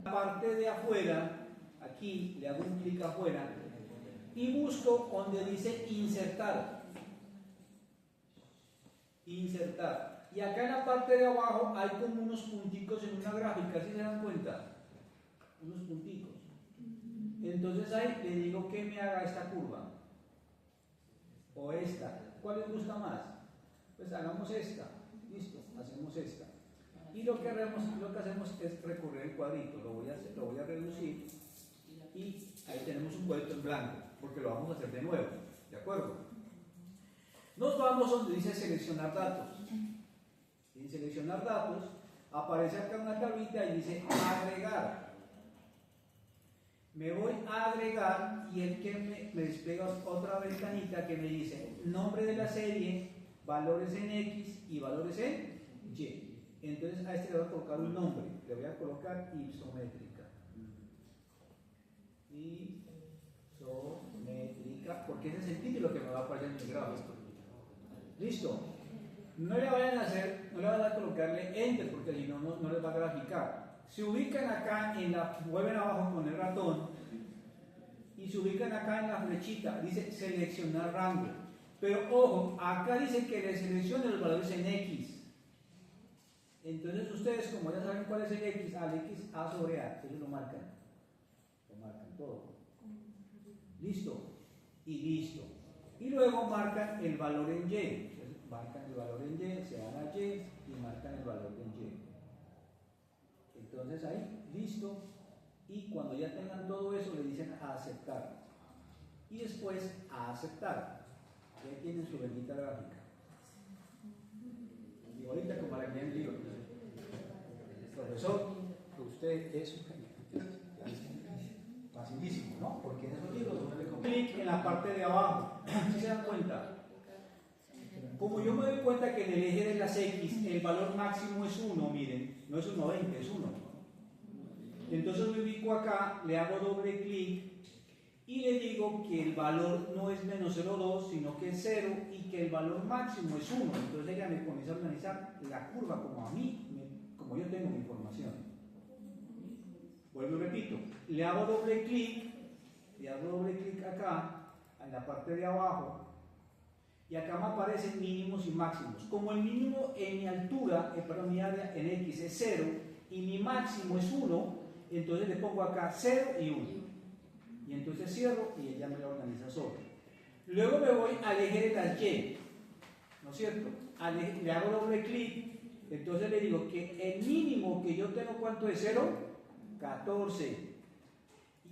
La parte de afuera, aquí le hago un clic afuera y busco donde dice insertar. Insertar. Y acá en la parte de abajo hay como unos punticos en una gráfica, ¿sí se dan cuenta? Unos punticos. Entonces ahí le digo que me haga esta curva. O esta. ¿Cuál les gusta más? Pues hagamos esta. Listo, hacemos esta. Y lo que hacemos es recorrer el cuadrito. Lo voy a reducir. Y ahí tenemos un cuadrito en blanco, porque lo vamos a hacer de nuevo. ¿De acuerdo? Nos vamos donde dice seleccionar datos. En seleccionar datos, aparece acá una tablita y dice agregar. Me voy a agregar y el que me despliega otra ventanita que me dice nombre de la serie, valores en X y valores en Y. Entonces a este le voy a colocar un nombre, le voy a colocar isométrica. Isométrica, porque ese es el título que me va a aparecer en el gráfico. ¿Listo? No le vayan a colocarle Enter, porque si no, no les va a graficar. Se ubican acá, mueven abajo con el ratón, y se ubican acá en la flechita, dice seleccionar rango. Pero ojo, acá dice que le seleccione los valores en X. Entonces ustedes, como ya saben cuál es el X, al X A sobre A, ellos lo marcan todo. ¿Listo? Y listo. Y luego marcan el valor en Y. marcan el valor en Y, se van a Y y marcan el valor en Y. Entonces ahí, listo. Y cuando ya tengan todo eso, le dicen a aceptar. Y después a aceptar. Y ahí tienen su bendita gráfica. Y ahorita como la que me digo, profesor, que usted es facilísimo, ¿no? Porque en esos libros uno le compra. Clic en la parte de abajo. ¿Sí se dan cuenta? Como yo me doy cuenta que en el eje de las X el valor máximo es 1, miren, no es 1,20, es 1. Entonces me ubico acá, le hago doble clic y le digo que el valor no es menos 0,2, sino que es 0 y que el valor máximo es 1. Entonces ella me comienza a organizar la curva como a mí, como yo tengo mi información. Vuelvo y repito, le hago doble clic acá, en la parte de abajo, y acá me aparecen mínimos y máximos. Como el mínimo en mi altura, perdón, mi área en X es 0 y mi máximo es 1, entonces le pongo acá 0 y 1. Y entonces cierro y ella me lo organiza solo. Luego me voy al eje de las Y, ¿no es cierto? Le hago doble clic, entonces le digo que el mínimo que yo tengo, ¿cuánto es? 0, 14.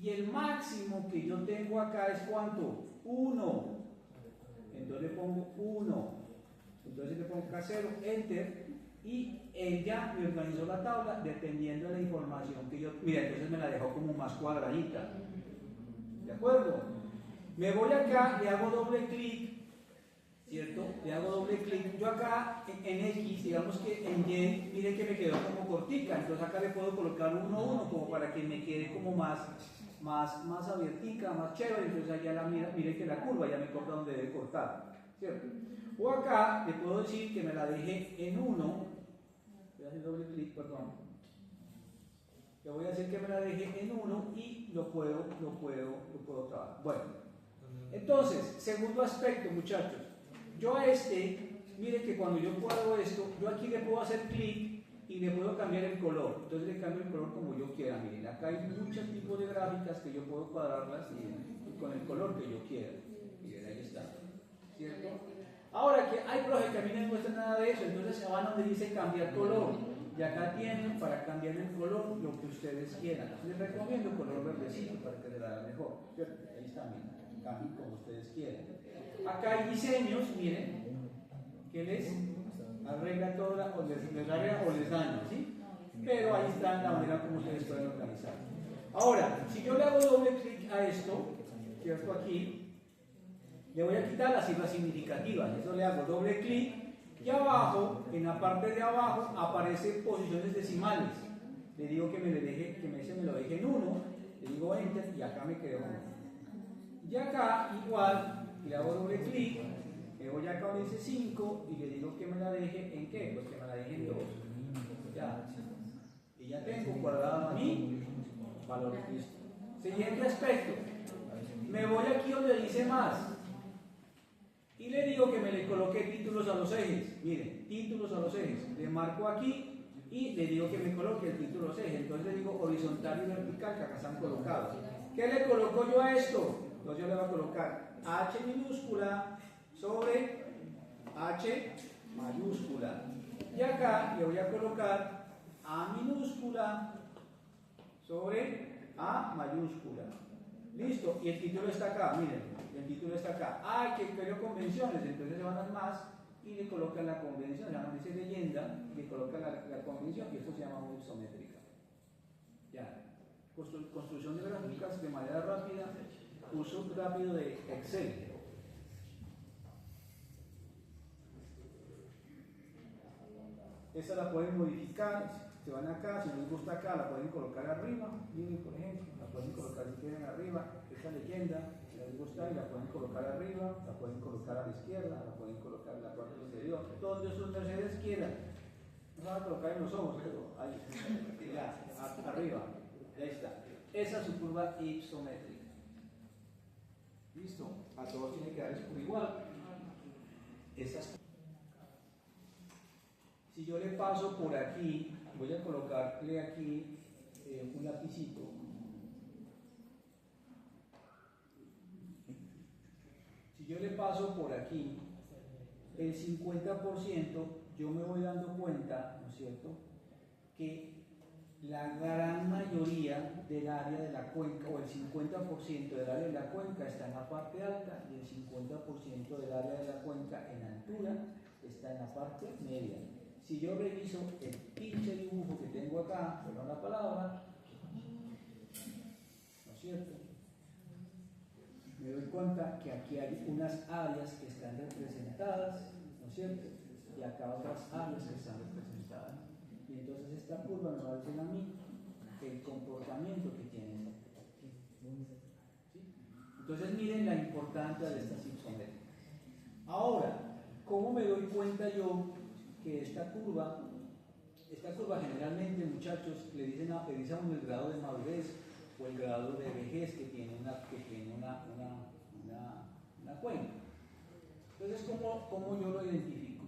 Y el máximo que yo tengo acá es ¿cuánto? 1. Entonces le pongo 1. Entonces le pongo acá 0, enter. Y ella me organizó la tabla dependiendo de la información que yo. Mira, entonces me la dejó como más cuadradita. ¿De acuerdo? Me voy acá, le hago doble clic, ¿cierto? Le hago doble clic. Yo acá en X, digamos que en Y, mire que me quedó como cortica. Entonces acá le puedo colocar 1,1 como para que me quede como más abiertica, más chévere. Entonces allá la mire que la curva ya me corta donde debe cortar, ¿cierto? O acá le puedo decir que me la deje en 1. Voy a hacer doble clic, perdón. Le voy a decir que me la deje en 1 y lo puedo trabajar. Bueno, entonces, segundo aspecto, muchachos. Yo a mire que cuando yo cuadro esto, yo aquí le puedo hacer clic y le puedo cambiar el color. Entonces le cambio el color como yo quiera. Miren, acá hay muchos tipos de gráficas que yo puedo cuadrarlas y con el color que yo quiera. Miren, ahí está. ¿Cierto? Ahora que hay profe que a mí no me muestra nada de eso, entonces se van donde dice cambiar color. Y acá tienen para cambiar el color lo que ustedes quieran. Les recomiendo color verdecito para que se la haga mejor. ¿Cierto? Ahí está, miren, cambien como ustedes quieran. Acá hay diseños, miren, que les arregla toda o les arregla o les daña, ¿sí? Pero ahí está la manera como ustedes pueden organizar. Ahora, si yo le hago doble clic a esto, ¿cierto? Aquí, le voy a quitar las cifras significativas. Eso le hago doble clic y abajo, en la parte de abajo, aparecen posiciones decimales. Le digo que me lo deje en 1, le digo enter y acá me quedó 1. Y acá, igual, le hago doble clic, me voy acá donde dice 5 y le digo que me la deje en qué, pues que me la deje en 2. Ya. Y ya tengo guardado a mí valor listo. Siguiente aspecto. Me voy aquí donde dice más. Y le digo que me le coloque títulos a los ejes. Miren, títulos a los ejes. Le marco aquí y le digo que me coloque el título a los ejes. Entonces le digo horizontal y vertical, que acá están colocados. ¿Qué le coloco yo a esto? Entonces yo le voy a colocar H minúscula sobre H mayúscula. Y acá le voy a colocar A minúscula sobre A mayúscula. Listo, y el título está acá, miren, el título está acá. Ah, que creo convenciones, entonces se van al más y le colocan la convención, se llama, dice leyenda, y le colocan la convención y esto se llama web isométrica. Ya, construcción de gráficas de manera rápida, uso rápido de Excel. Esta la pueden modificar, se van acá, si les gusta acá, la pueden colocar arriba, miren por ejemplo, la pueden colocar si quieren arriba, esta leyenda, si les gusta y la pueden colocar arriba, la pueden colocar a la izquierda, la pueden colocar en la parte posterior, donde sus mercedes quieran. No se van a colocar en los ojos, pero ahí, ya, arriba, ya está. Esa es su curva isométrica. Listo, a todos tiene que darles por igual. Si yo le paso por aquí, voy a colocarle aquí un lapicito. Si yo le paso por aquí, el 50%, yo me voy dando cuenta, ¿no es cierto?, que la gran mayoría del área de la cuenca, o el 50% del área de la cuenca está en la parte alta y el 50% del área de la cuenca en altura está en la parte media. Si yo reviso el pinche dibujo que tengo acá, perdón la palabra, ¿no es cierto?, me doy cuenta que aquí hay unas áreas que están representadas, ¿no es cierto?, y acá otras áreas que están representadas. Y entonces esta curva me va a decir a mí el comportamiento que tiene esta curva. ¿Sí? Entonces miren la importancia de estas isométricas. Ahora, ¿cómo me doy cuenta yo que esta curva generalmente, muchachos, le dicen a uno el grado de madurez o el grado de vejez que tiene una cuenca? Entonces, ¿cómo yo lo identifico?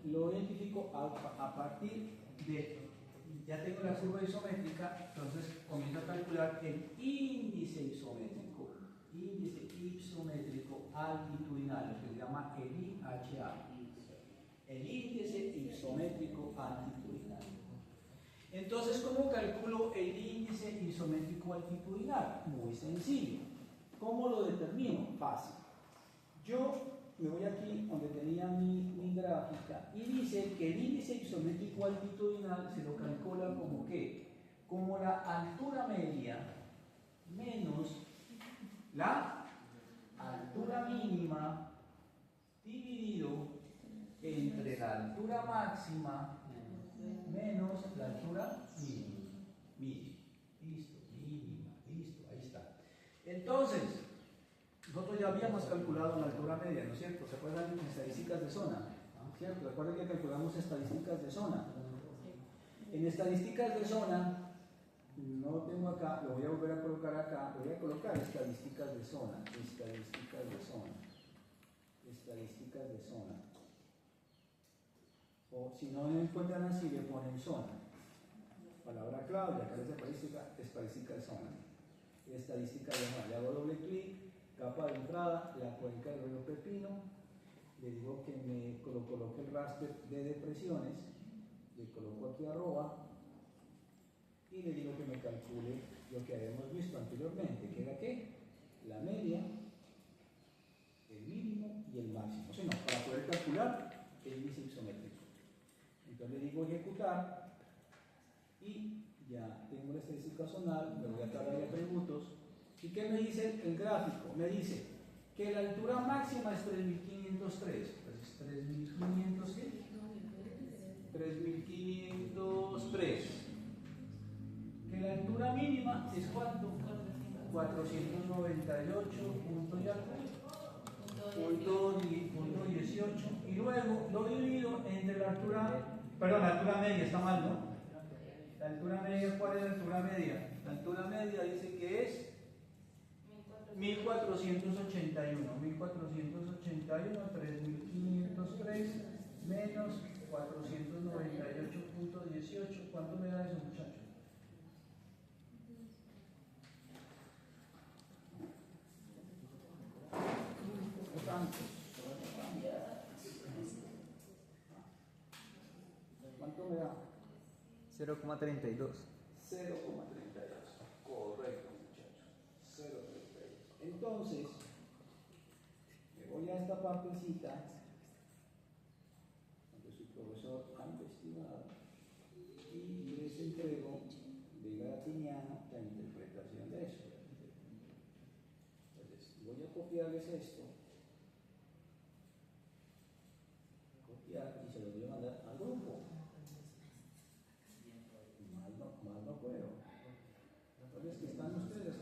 Lo identifico a partir de, ya tengo la curva isométrica, entonces comienzo a calcular el índice isométrico altitudinal, lo que se llama el IHA, el índice isométrico altitudinal. Entonces, ¿cómo calculo el índice isométrico altitudinal? Muy sencillo. ¿Cómo lo determino? Fácil. Yo me voy aquí donde tenía mi gráfica y dice que el índice isométrico altitudinal se lo calcula como ¿qué? Como la altura media menos la altura mínima dividido entre la altura máxima menos la altura mínima. Listo, mínima, listo, ahí está. Entonces, nosotros ya habíamos calculado la altura media, ¿no es cierto? ¿Se acuerdan de estadísticas de zona? ¿No es cierto? Recuerden que calculamos estadísticas de zona. En estadísticas de zona, no lo tengo acá, lo voy a volver a colocar acá, voy a colocar estadísticas de zona, o si no lo encuentran así, le ponen zona. Palabra clave, acá es estadística de zona. Estadística de zona, le hago doble clic, capa de entrada, la cuenca del río Pepino, le digo que me coloque el raster de depresiones, le coloco aquí arroba y le digo que me calcule lo que habíamos visto anteriormente, que era ¿qué? La media, el mínimo y el máximo, o sea, no, para poder calcular el índice isométrico. Entonces le digo ejecutar y ya tengo la estadística zonal, me voy a tabla de atributos. ¿Y qué me dice el gráfico? Me dice que la altura máxima es 3503. Pues 3503. Que la altura mínima es ¿cuánto? 498 punto y algo, punto 18. Y luego lo divido entre la altura, perdón, la altura media, está mal, ¿no? La altura media, ¿cuál es la altura media? La altura media dice que es 1481, 3503 menos 498.18. ¿Cuánto me da eso, muchachos? ¿Cuánto me da? 0,32. 0,32. Correcto, muchachos. 0,32. Entonces, me voy a esta partecita donde su profesor ha investigado y les entrego de Gatiniano la interpretación de eso. Entonces, voy a copiarles esto, copiar y se lo voy a mandar al grupo. Mal no puedo. Entonces, que están ustedes,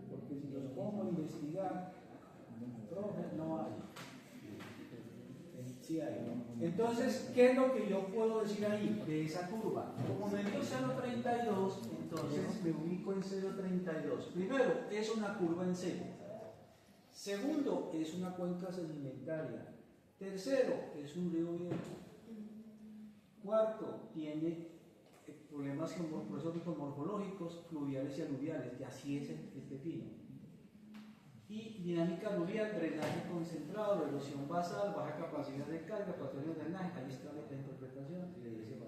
porque si los pongo a investigar, profe, no hay. Sí hay. Entonces, ¿qué es lo que yo puedo decir ahí de esa curva? Como me dio 0,32, entonces me ubico en 0,32. Primero, es una curva en seco. Segundo, es una cuenca sedimentaria. Tercero, es un río viejo. Cuarto, tiene problemas procesos morfológicos, fluviales y aluviales, que así es el pepino. Y dinámica aluvial, drenaje concentrado, erosión basal, baja capacidad de carga, patrones de drenaje, ahí está la interpretación, le dice